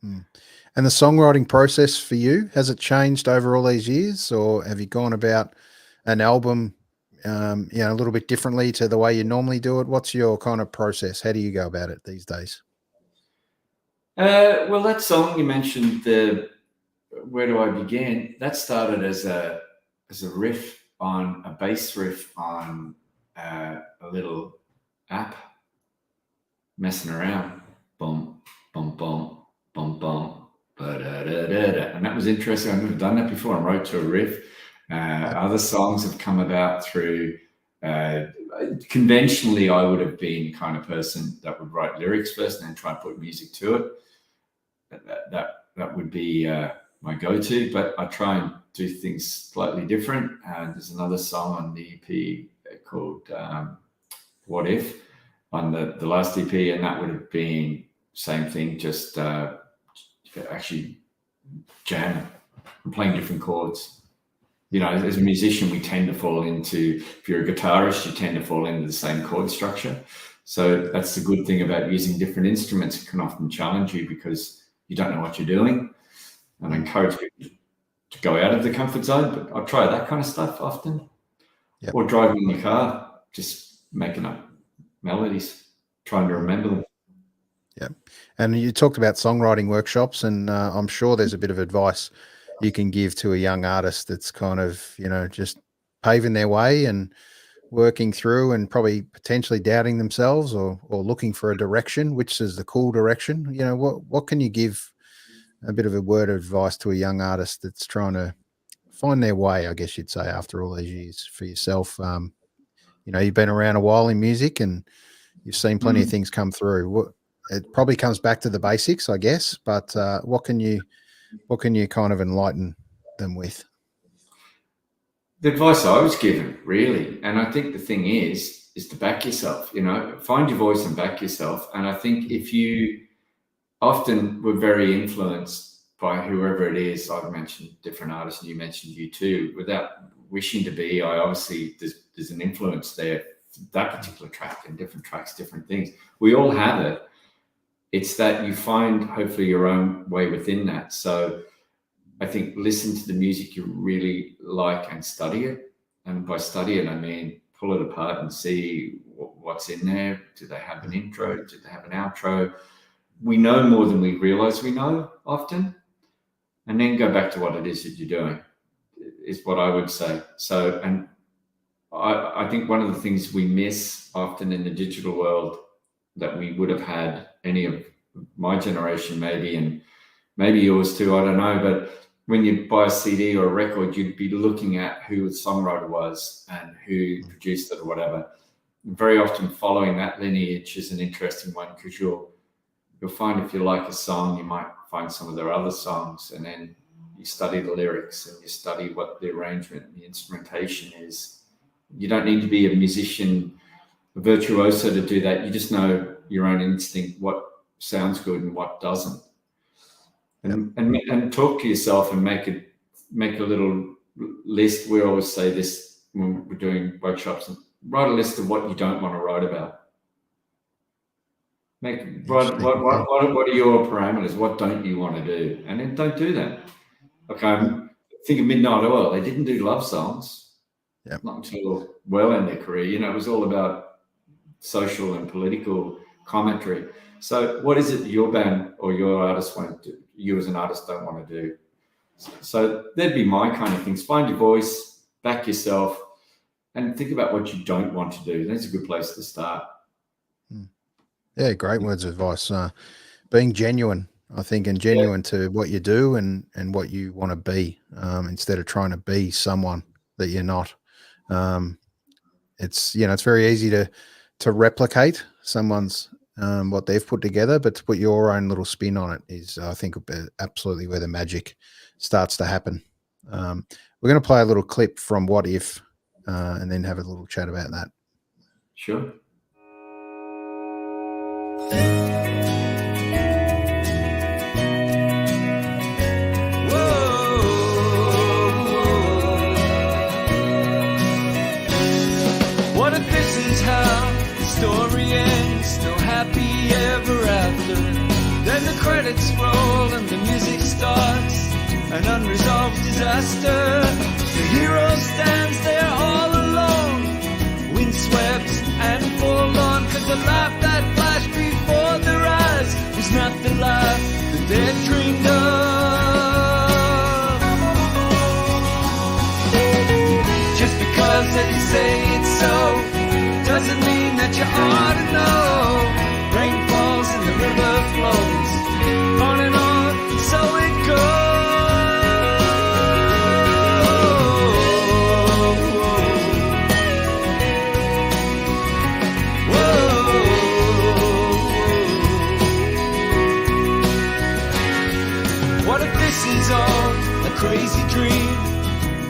And the songwriting process for you, has it changed over all these years, or have you gone about an album, a little bit differently to the way you normally do it? What's your kind of process? How do you go about it these days? Well, that song you mentioned, Where Do I Begin? That started as a riff on a bass riff on a little app, messing around, boom, boom, boom, boom, boom, ba-da-da-da-da. And that was interesting. I've never done that before. I wrote to a riff. Other songs have come about through conventionally. I would have been the kind of person that would write lyrics first and then try and put music to it. That would be my go-to, but I try and do things slightly different. There's another song on the EP called What If on the last EP, and that would have been same thing, just actually jamming and playing different chords. As a musician, we tend to fall into, if you're a guitarist, you tend to fall into the same chord structure. So that's the good thing about using different instruments. It can often challenge you because you don't know what you're doing. And I encourage people to go out of the comfort zone, but I try that kind of stuff often. Yep. Or driving in the car, just making up melodies, trying to remember them. Yeah. And you talked about songwriting workshops, and I'm sure there's a bit of advice you can give to a young artist that's kind of, just paving their way and working through and probably potentially doubting themselves or looking for a direction, which is the cool direction. What can you give a bit of a word of advice to a young artist that's trying to find their way, I guess you'd say, after all these years for yourself? You've been around a while in music and you've seen plenty of things come through. It probably comes back to the basics, I guess, but what can you kind of enlighten them with? The advice I was given, really, and I think the thing is to back yourself, find your voice and back yourself. And I think if you often were very influenced by whoever it is, I've mentioned different artists and you mentioned you too, without wishing to be, there's an influence there, that particular track and different tracks, different things. We all have it. It's that you find hopefully your own way within that. So I think listen to the music you really like and study it. And by study it, I mean pull it apart and see what's in there. Do they have an intro? Do they have an outro? We know more than we realize we know often. and then go back to what it is that you're doing, is what I would say. So, and I think one of the things we miss often in the digital world that we would have had, any of my generation maybe, and maybe yours too, I don't know, but when you buy a CD or a record, you'd be looking at who the songwriter was and who produced it or whatever. And very often following that lineage is an interesting one, because you'll find, if you like a song, you might find some of their other songs, and then you study the lyrics and you study what the arrangement and the instrumentation is. You don't need to be a musician, a virtuoso to do that. You just know your own instinct, what sounds good and what doesn't. And talk to yourself and make a little list. We always say this when we're doing workshops: write a list of what you don't want to write about. What are your parameters? What don't you want to do? And then don't do that. Okay, think of Midnight Oil. They didn't do love songs. Yep. Not until well in their career. You know, it was all about social and political commentary. So what is it your band or your artist won't do, you as an artist don't want to do? So that'd be my kind of things. Find your voice, back yourself, and think about what you don't want to do. That's a good place to start. Yeah, great words of advice. Being genuine, I think, and genuine to what you do and what you want to be, instead of trying to be someone that you're not. It's very easy to replicate someone's what they've put together, but to put your own little spin on it is, I think, absolutely where the magic starts to happen. We're going to play a little clip from What If, and then have a little chat about that. Sure. What if this is how the story ends? No happy ever after. Then the credits roll and the music starts. An unresolved disaster. The hero stands there all alone, windswept and forlorn, 'cause the life that flashed before their eyes was not the life that they dreamed of. Just because they say it's so doesn't mean that you ought to know. Rain falls and the river flows, on and on, so it goes. What if this is all a crazy dream?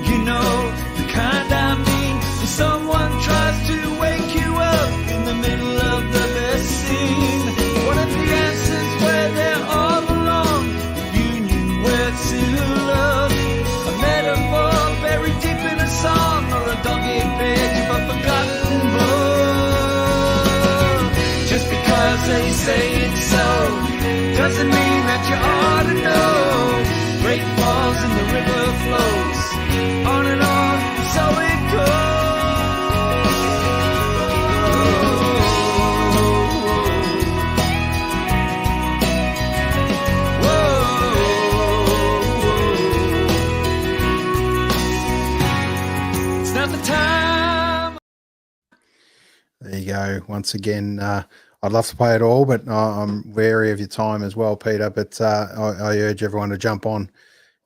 You know, the kind I mean. When someone tries to wake you up in the middle of the best scene. What if the answer's where they're all along? If you knew where to look. A metaphor buried deep in a song, or a dog-eared page of a forgotten book. Just because they say it's so doesn't mean that you ought to know. Rain falls and the river flows, on and on, so it goes. It's not the time. There you go. Once again, I'd love to play it all, but I'm wary of your time as well, Peter. But I urge everyone to jump on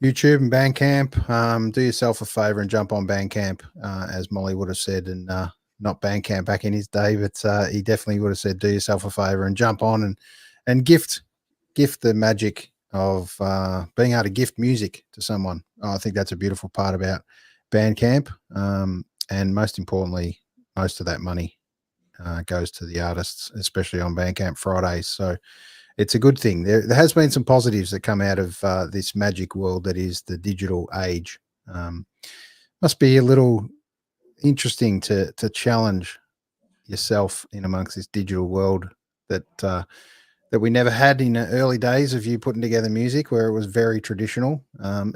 YouTube and Bandcamp. Do yourself a favor and jump on Bandcamp, as Molly would have said, and not Bandcamp back in his day, but he definitely would have said, do yourself a favor and jump on and gift the magic of being able to gift music to someone. I think that's a beautiful part about Bandcamp, and most importantly, most of that money goes to the artists, especially on Bandcamp Fridays. So it's a good thing. There has been some positives that come out of this magic world that is the digital age. Must be a little interesting to challenge yourself in amongst this digital world that we never had in the early days of you putting together music, where it was very traditional.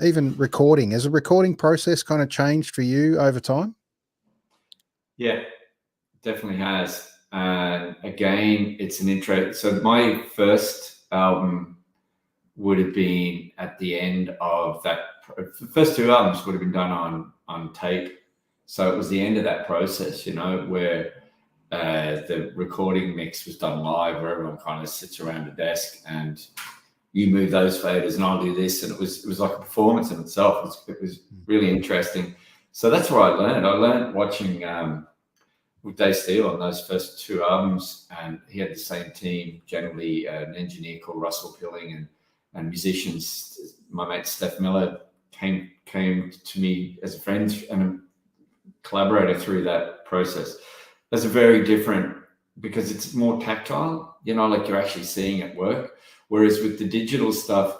Even recording, has the recording process kind of changed for you over time? Yeah, definitely has. Again, it's an intro. So my first album would have been at the end of that. The first two albums would have been done on tape. So it was the end of that process, you know, where the recording mix was done live, where everyone kind of sits around a desk and you move those faders and I'll do this. And it was like a performance in itself. It was really interesting. So that's where I learned. I learned watching with Dave Steele on those first two albums, and he had the same team, generally an engineer called Russell Pilling and musicians. My mate Steph Miller came to me as a friend and a collaborator through that process. That's a very different, because it's more tactile, you know, like you're actually seeing it work. Whereas with the digital stuff,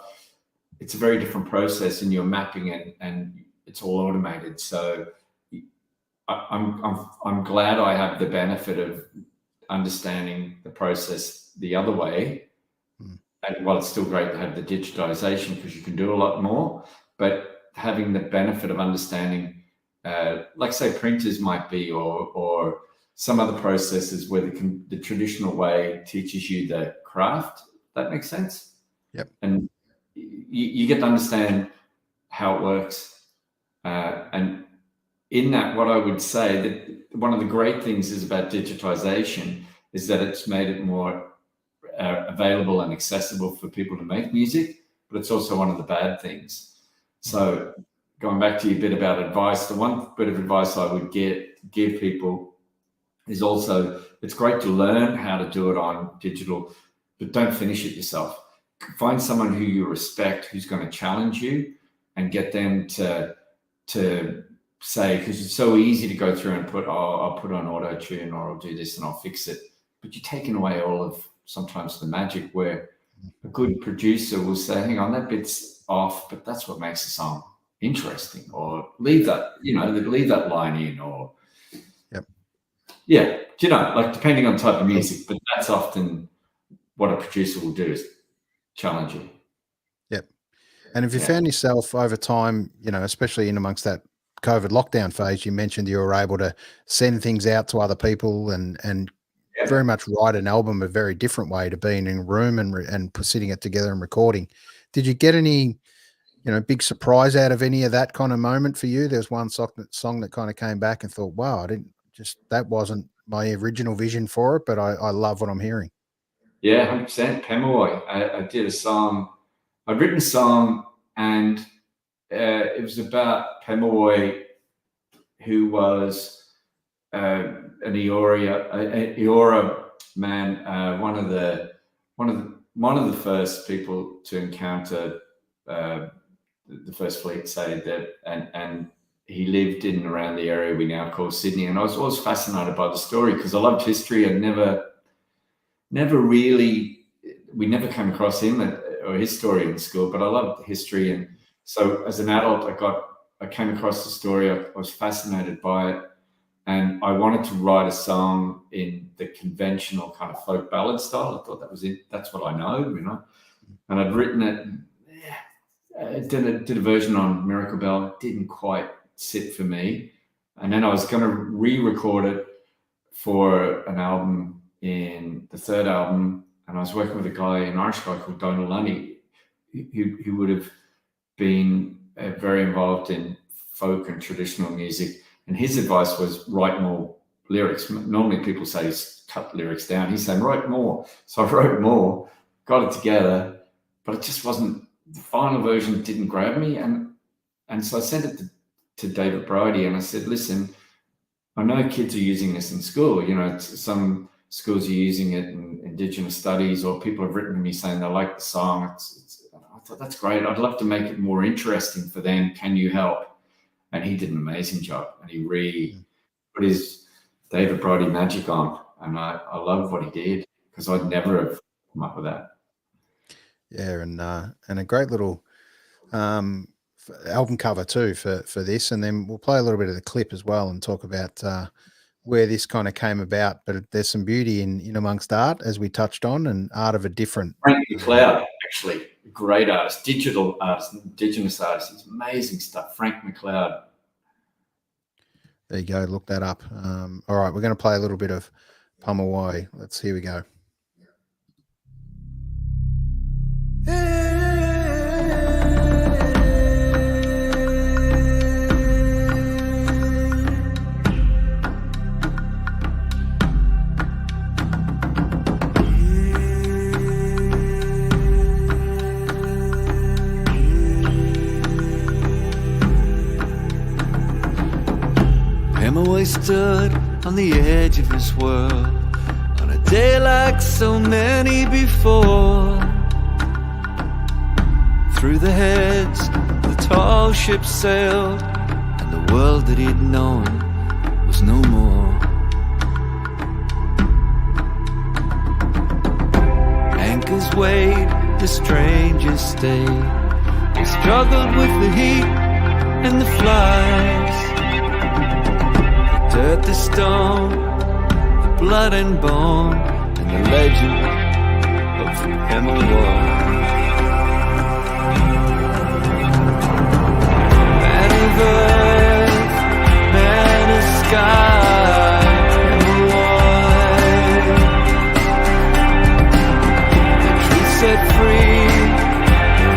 it's a very different process and you're mapping it and it's all automated. So I'm glad I have the benefit of understanding the process the other way. And while it's still great to have the digitization because you can do a lot more, but having the benefit of understanding, like say printers might be, or some other processes where the traditional way teaches you the craft. That makes sense. Yep. And you get to understand how it works. And in that, what I would say that one of the great things is about digitization is that it's made it more available and accessible for people to make music, but it's also one of the bad things. So going back to your bit about advice, the one bit of advice I would give people is also, it's great to learn how to do it on digital, but don't finish it yourself. Find someone who you respect, who's going to challenge you, and get them to say, because it's so easy to go through and I'll put on auto-tune, or I'll do this and I'll fix it. But you're taking away all of sometimes the magic, where a good producer will say, hang on, that bit's off, but that's what makes a song interesting, or leave that, you know, leave that line in, or yeah, you know, like depending on type of music, but that's often what a producer will do, is challenge you. Yep. And if you found yourself over time, you know, especially in amongst that COVID lockdown phase, you mentioned you were able to send things out to other people and very much write an album a very different way to being in a room and sitting it together and recording. Did you get any, you know, big surprise out of any of that kind of moment for you? There's one song that kind of came back and thought, wow, that wasn't my original vision for it, but I love what I'm hearing. Yeah, 100%. Pemawoy. I did a song. I'd written a song, and it was about Pemawoy, who was an Eora man, one of the first people to encounter the first fleet, say that, and he lived in and around the area we now call Sydney. And I was always fascinated by the story because I loved history. I we never came across him or his story in school, but I loved history. And so as an adult, I came across the story. I was fascinated by it. And I wanted to write a song in the conventional kind of folk ballad style. I thought that was it. That's what I know, you know. And I'd written it. Did a version on Miracle Bell. It didn't quite sit for me. And then I was going to re-record it for an album, in the third album. And I was working with an Irish guy called Donald Lunny, who would have been very involved in folk and traditional music. And his advice was write more lyrics. Normally people say cut lyrics down. He's saying write more. So I wrote more, got it together, but it just wasn't, the final version didn't grab me. And so I sent it to David Bridie and I said, listen, I know kids are using this in school. You know, some schools are using it in Indigenous studies, or people have written to me saying they like the song. I thought, that's great. I'd love to make it more interesting for them. Can you help? And he did an amazing job, and he put his David Bridie magic on, and I love what he did, because I'd never have come up with that. Yeah, and a great little album cover too for this, and then we'll play a little bit of the clip as well and talk about where this kind of came about. But there's some beauty in amongst art, as we touched on, and art of a different. Frank McLeod, actually, a great artist, digital artist, Indigenous artist. It's amazing stuff. Frank McLeod. There you go. Look that up. All right, we're going to play a little bit of Pemawoy. Here we go. Hey. Hemingway stood on the edge of his world on a day like so many before. Through the heads the tall ship sailed, and the world that he'd known was no more. Anchors weighed, the strangers stayed. They struggled with the heat and the flies, the dirt, the stone, the blood and bone, and the legend of Hemingway. Man of earth, man of sky, Hemingway. The truth set free,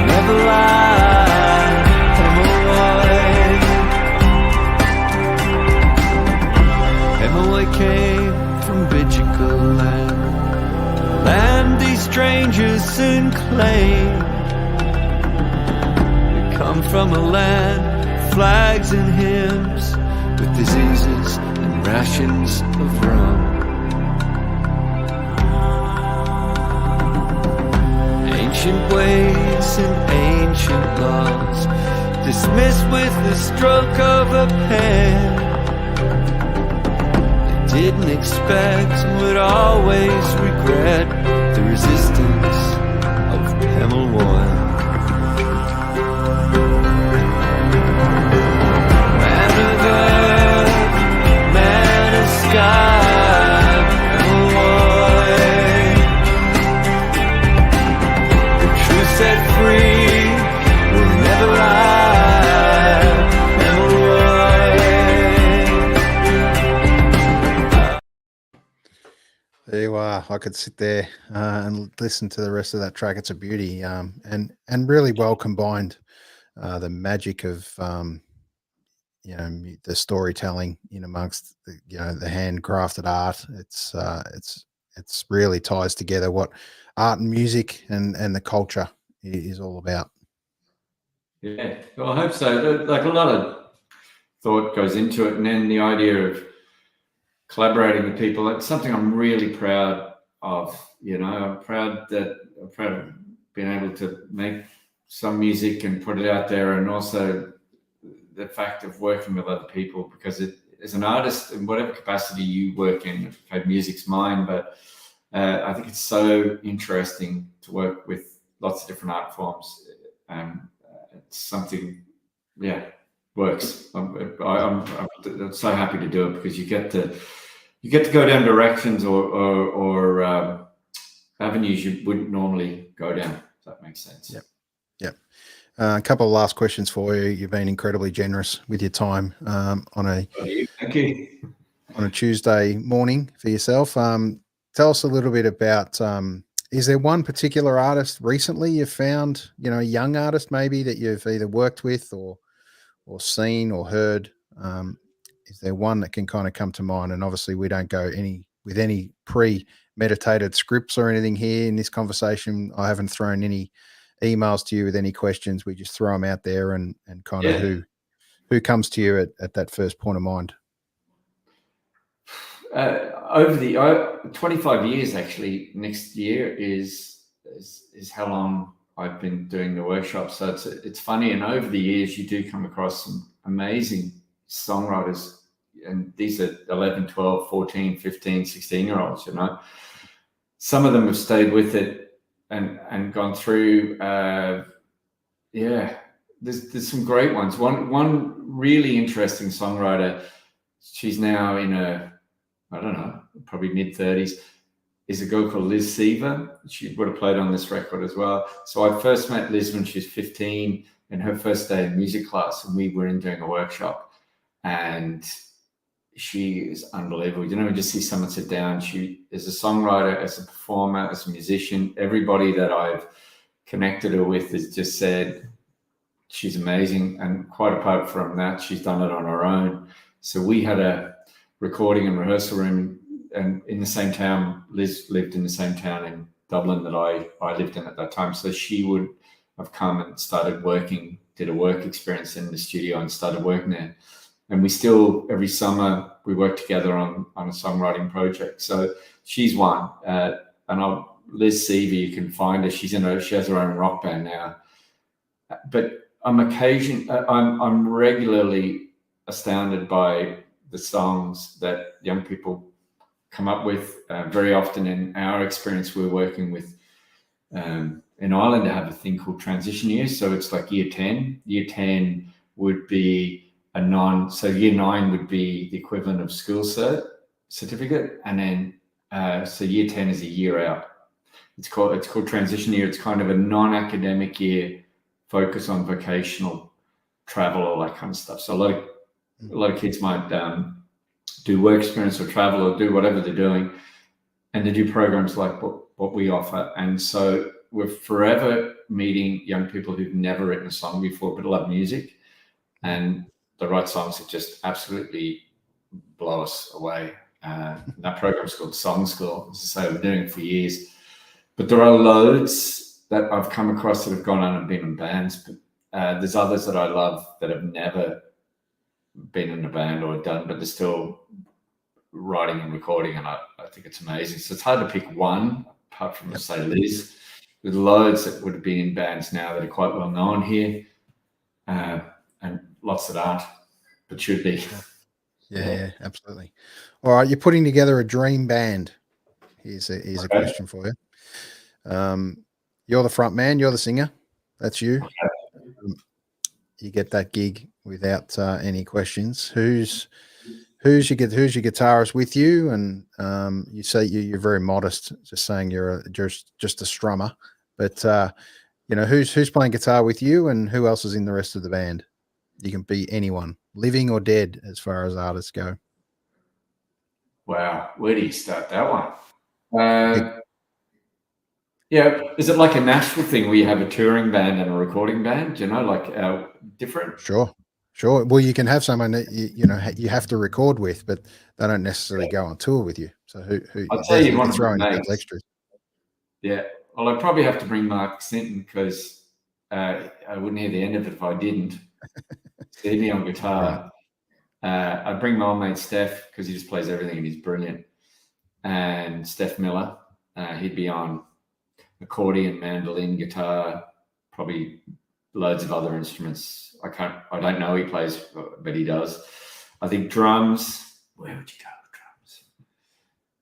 never lie, Hemingway. Hemingway came from Bichico land these strangers soon claimed. We come from a land, flags and hymns, with diseases and rations of rum. Ancient ways and ancient laws, dismissed with the stroke of a pen. They didn't expect and would always regret the resistance of Hemingway. Man of earth, man of sky, Hemingway. The truth set free will never lie, Hemingway. There you are. I could sit there and listen to the rest of that track. It's a beauty, and really well combined. The magic of the storytelling in amongst the the handcrafted art. It's really ties together what art and music and the culture is all about. Yeah, well, I hope so. Like, a lot of thought goes into it, and then the idea of collaborating with people, it's something I'm really proud of. I'm proud of being able to make some music and put it out there, and also the fact of working with other people, because as an artist, in whatever capacity you work in, music's mine, but I think it's so interesting to work with lots of different art forms. It's something, works. I'm so happy to do it, because you get to go down directions or avenues you wouldn't normally go down. If that makes sense. Yep. A couple of last questions for you. You've been incredibly generous with your time Thank you. on a Tuesday morning for yourself. Tell us a little bit about, is there one particular artist recently you've found, a young artist maybe that you've either worked with or seen or heard? Is there one that can kind of come to mind? And obviously we don't go with any premeditated scripts or anything here in this conversation. I haven't thrown any emails to you with any questions. We just throw them out there and kind of who comes to you at that first point of mind. Over the 25 years, actually, next year is how long I've been doing the workshop. So it's funny, and over the years you do come across some amazing songwriters, and these are 11, 12, 14, 15, 16-year-olds, Some of them have stayed with it and gone through. There's some great ones. One really interesting songwriter, she's now in probably mid-30s, is a girl called Liz Seaver. She would have played on this record as well. So I first met Liz when she was 15 in her first day in music class, and we were doing a workshop, and she is unbelievable. You just see someone sit down. She is a songwriter, as a performer, as a musician. Everybody that I've connected her with has just said she's amazing. And quite apart from that, she's done it on her own. So we had a recording and rehearsal room, and in the same town. Liz lived in the same town in Dublin that I lived in at that time. So she would have come and started working, did a work experience in the studio and started working there. and we still, every summer, we work together on a songwriting project. So she's one. Liz Seaver, you can find her. She has her own rock band now. But I'm regularly astounded by the songs that young people come up with. Very often in our experience, we're working with, in Ireland, they have a thing called transition years. So it's like year 10. Year 10 would be so year 9 would be the equivalent of school certificate. And then, so year 10 is a year out. It's called transition year. It's kind of a non-academic year, focus on vocational travel, all that kind of stuff. So a lot of kids might do work experience or travel or do whatever they're doing, and they do programs like what we offer. And so we're forever meeting young people who've never written a song before but love music, and the right songs that just absolutely blow us away. That program's called Song School. As I say, we've been doing it for years. But there are loads that I've come across that have gone on and been in bands. But there's others that I love that have never been in a band or done, but they're still writing and recording, and I think it's amazing. So it's hard to pick one, apart from, say, Liz. There's loads that would have been in bands now that are quite well known here, and lots that aren't, but should be. Yeah, absolutely. All right, you're putting together a dream band. Here's a question for you. You're the front man, you're the singer. That's you. Okay. You get that gig without any questions. Who's your guitarist with you? And you say you're very modest, just saying you're just a strummer. But who's playing guitar with you, and who else is in the rest of the band? You can be anyone, living or dead, as far as artists go. Wow, where do you start that one? Yeah, is it like a Nashville thing where you have a touring band and a recording band? Different? Sure. Well, you can have someone that you have to record with, but they don't necessarily go on tour with you. So who I'll tell you one of throw in my a mates. couple extras. Yeah, well, I'd probably have to bring Mark Sinton, because I wouldn't hear the end of it if I didn't. Stevie on guitar. Right. I'd bring my old mate Steph, because he just plays everything and he's brilliant. And Steph Miller, he'd be on accordion, mandolin, guitar, probably loads of other instruments. I don't know he plays, but he does. I think drums. Where would you go with drums?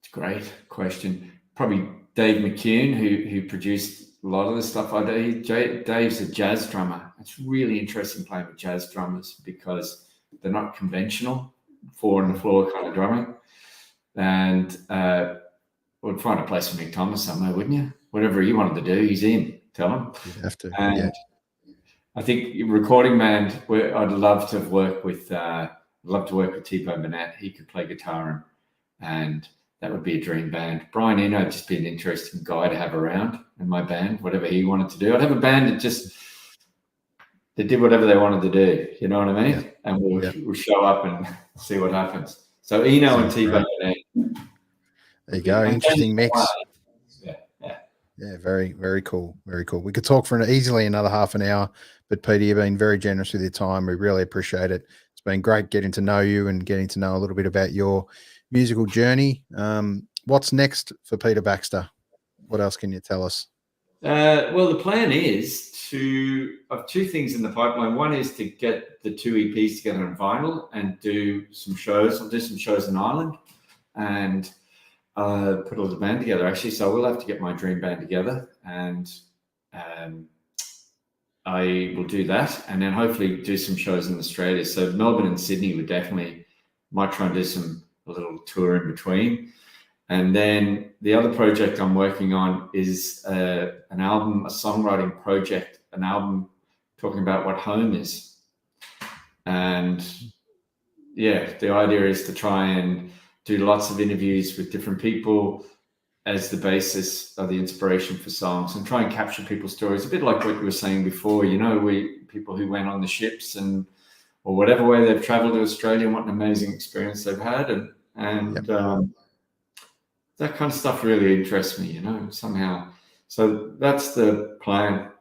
It's a great question. Probably Dave McCune, who produced a lot of the stuff I do. Dave's a jazz drummer. It's really interesting playing with jazz drummers, because they're not conventional, 4 on the floor kind of drumming. And would find a place for Nick Thomas somewhere, wouldn't you? Whatever he wanted to do, he's in. Tell him. You'd have to. And yeah. I think recording band, I'd love to work with T-Bone Burnett. He could play guitar, and that would be a dream band. Brian Eno would just be an interesting guy to have around in my band, whatever he wanted to do. I'd have a band that did whatever they wanted to do. You know what I mean? Yeah. And we'll show up and see what happens. So Eno and T-Bone Burnett. There you go. Interesting mix. Yeah, very, very cool. Very cool. We could talk for easily another half an hour, but Peter, you've been very generous with your time. We really appreciate it. It's been great getting to know you and getting to know a little bit about your musical journey. What's next for Peter Baxter? What else can you tell us? Well, the plan is I have 2 things in the pipeline. One is to get the 2 EPs together on vinyl and do some shows. I'll do some shows in Ireland and put all the band together, actually. So I will have to get my dream band together, and I will do that, and then hopefully do some shows in Australia. So Melbourne and Sydney might try and do a little tour in between. And then the other project I'm working on is an album, a songwriting project, an album talking about what home is. And yeah, the idea is to try and do lots of interviews with different people as the basis of the inspiration for songs, and try and capture people's stories, a bit like what you were saying before, people who went on the ships or whatever way they've traveled to Australia, and what an amazing experience they've had. And that kind of stuff really interests me, somehow. So that's the plan.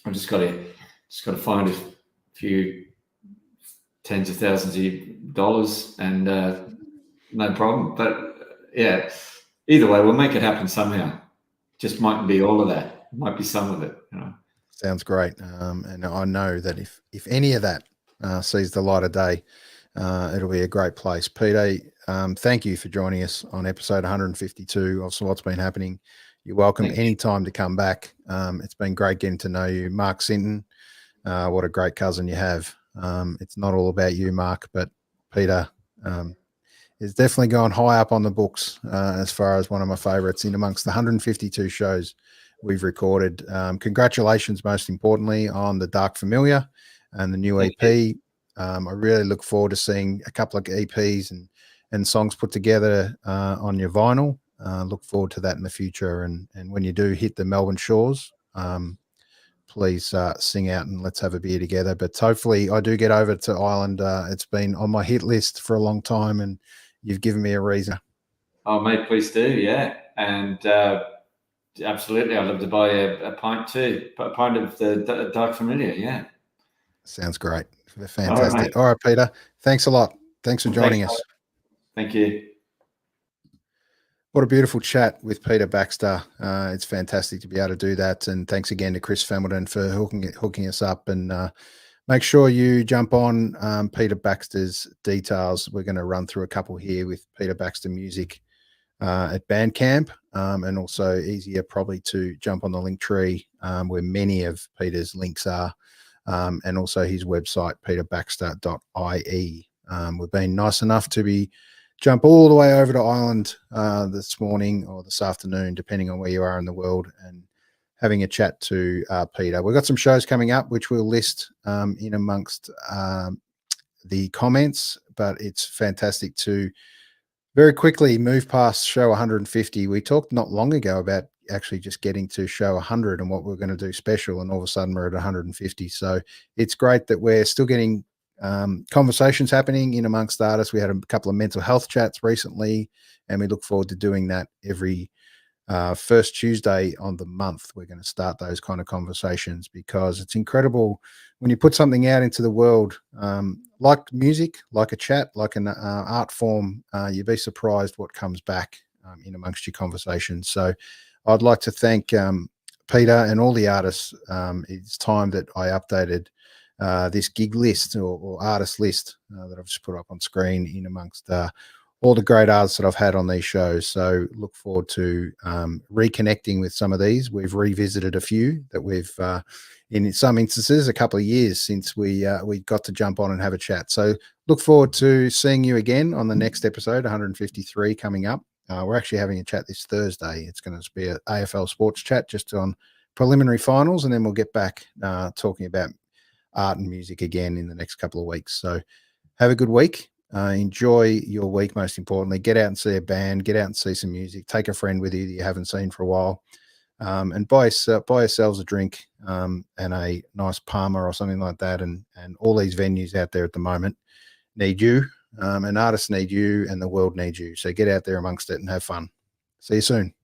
I've just got to find a few tens of thousands of dollars, and no problem. But yeah, either way, we'll make it happen somehow. Just mightn't be all of that. It might be some of it, you know. Sounds great. And I know that if any of that sees the light of day, it'll be a great place. Peter, thank you for joining us on episode 152 of So What's Been Happening. You're welcome anytime to come back. It's been great getting to know you. Mark Sinton, what a great cousin you have. It's not all about you, Mark, but Peter is definitely gone high up on the books as far as one of my favorites in amongst the 152 shows we've recorded. Congratulations, most importantly, on the Dark Familiar and the new EP. I really look forward to seeing a couple of EPs and songs put together on your vinyl. Look forward to that in the future. And when you do hit the Melbourne shores, please sing out and let's have a beer together. But hopefully I do get over to Ireland. It's been on my hit list for a long time, and you've given me a reason. Oh, mate, please do. Yeah. And absolutely. I'd love to buy a pint too. A pint of the Dark Familiar. Yeah. Sounds great. Fantastic. All right, Peter. Thanks a lot. Thanks for joining us. Thank you. What a beautiful chat with Peter Baxter. It's fantastic to be able to do that. And thanks again to Chris Familton for hooking us up. And make sure you jump on Peter Baxter's details. We're going to run through a couple here with Peter Baxter Music at Bandcamp, and also easier probably to jump on the link tree where many of Peter's links are, and also his website, peterbaxter.ie. We've been nice enough to jump all the way over to Ireland this morning or this afternoon, depending on where you are in the world, and having a chat to Peter. We've got some shows coming up, which we'll list in amongst the comments, but it's fantastic to very quickly move past show 150. We talked not long ago about actually just getting to show 100 and what we're going to do special, and all of a sudden we're at 150. So it's great that we're still getting conversations happening in amongst artists. We had a couple of mental health chats recently, and we look forward to doing that every first Tuesday on the month. We're going to start those kind of conversations, because it's incredible when you put something out into the world, like music, like a chat, like an art form. You'd be surprised what comes back in amongst your conversations. So I'd like to thank Peter and all the artists. It's time that I updated this gig list or artist list that I've just put up on screen in amongst all the great artists that I've had on these shows. So look forward to reconnecting with some of these. We've revisited a few that we've, in some instances, a couple of years since we got to jump on and have a chat. So look forward to seeing you again on the next episode, 153 coming up. We're actually having a chat this Thursday. It's going to be an AFL sports chat just on preliminary finals, and then we'll get back talking about art and music again in the next couple of weeks. So have a good week. Enjoy your week, most importantly. Get out and see a band, get out and see some music, take a friend with you that you haven't seen for a while, and buy yourselves a drink and a nice Palmer or something like that. And all these venues out there at the moment need you, and artists need you, and the world needs you. So get out there amongst it and have fun. See you soon.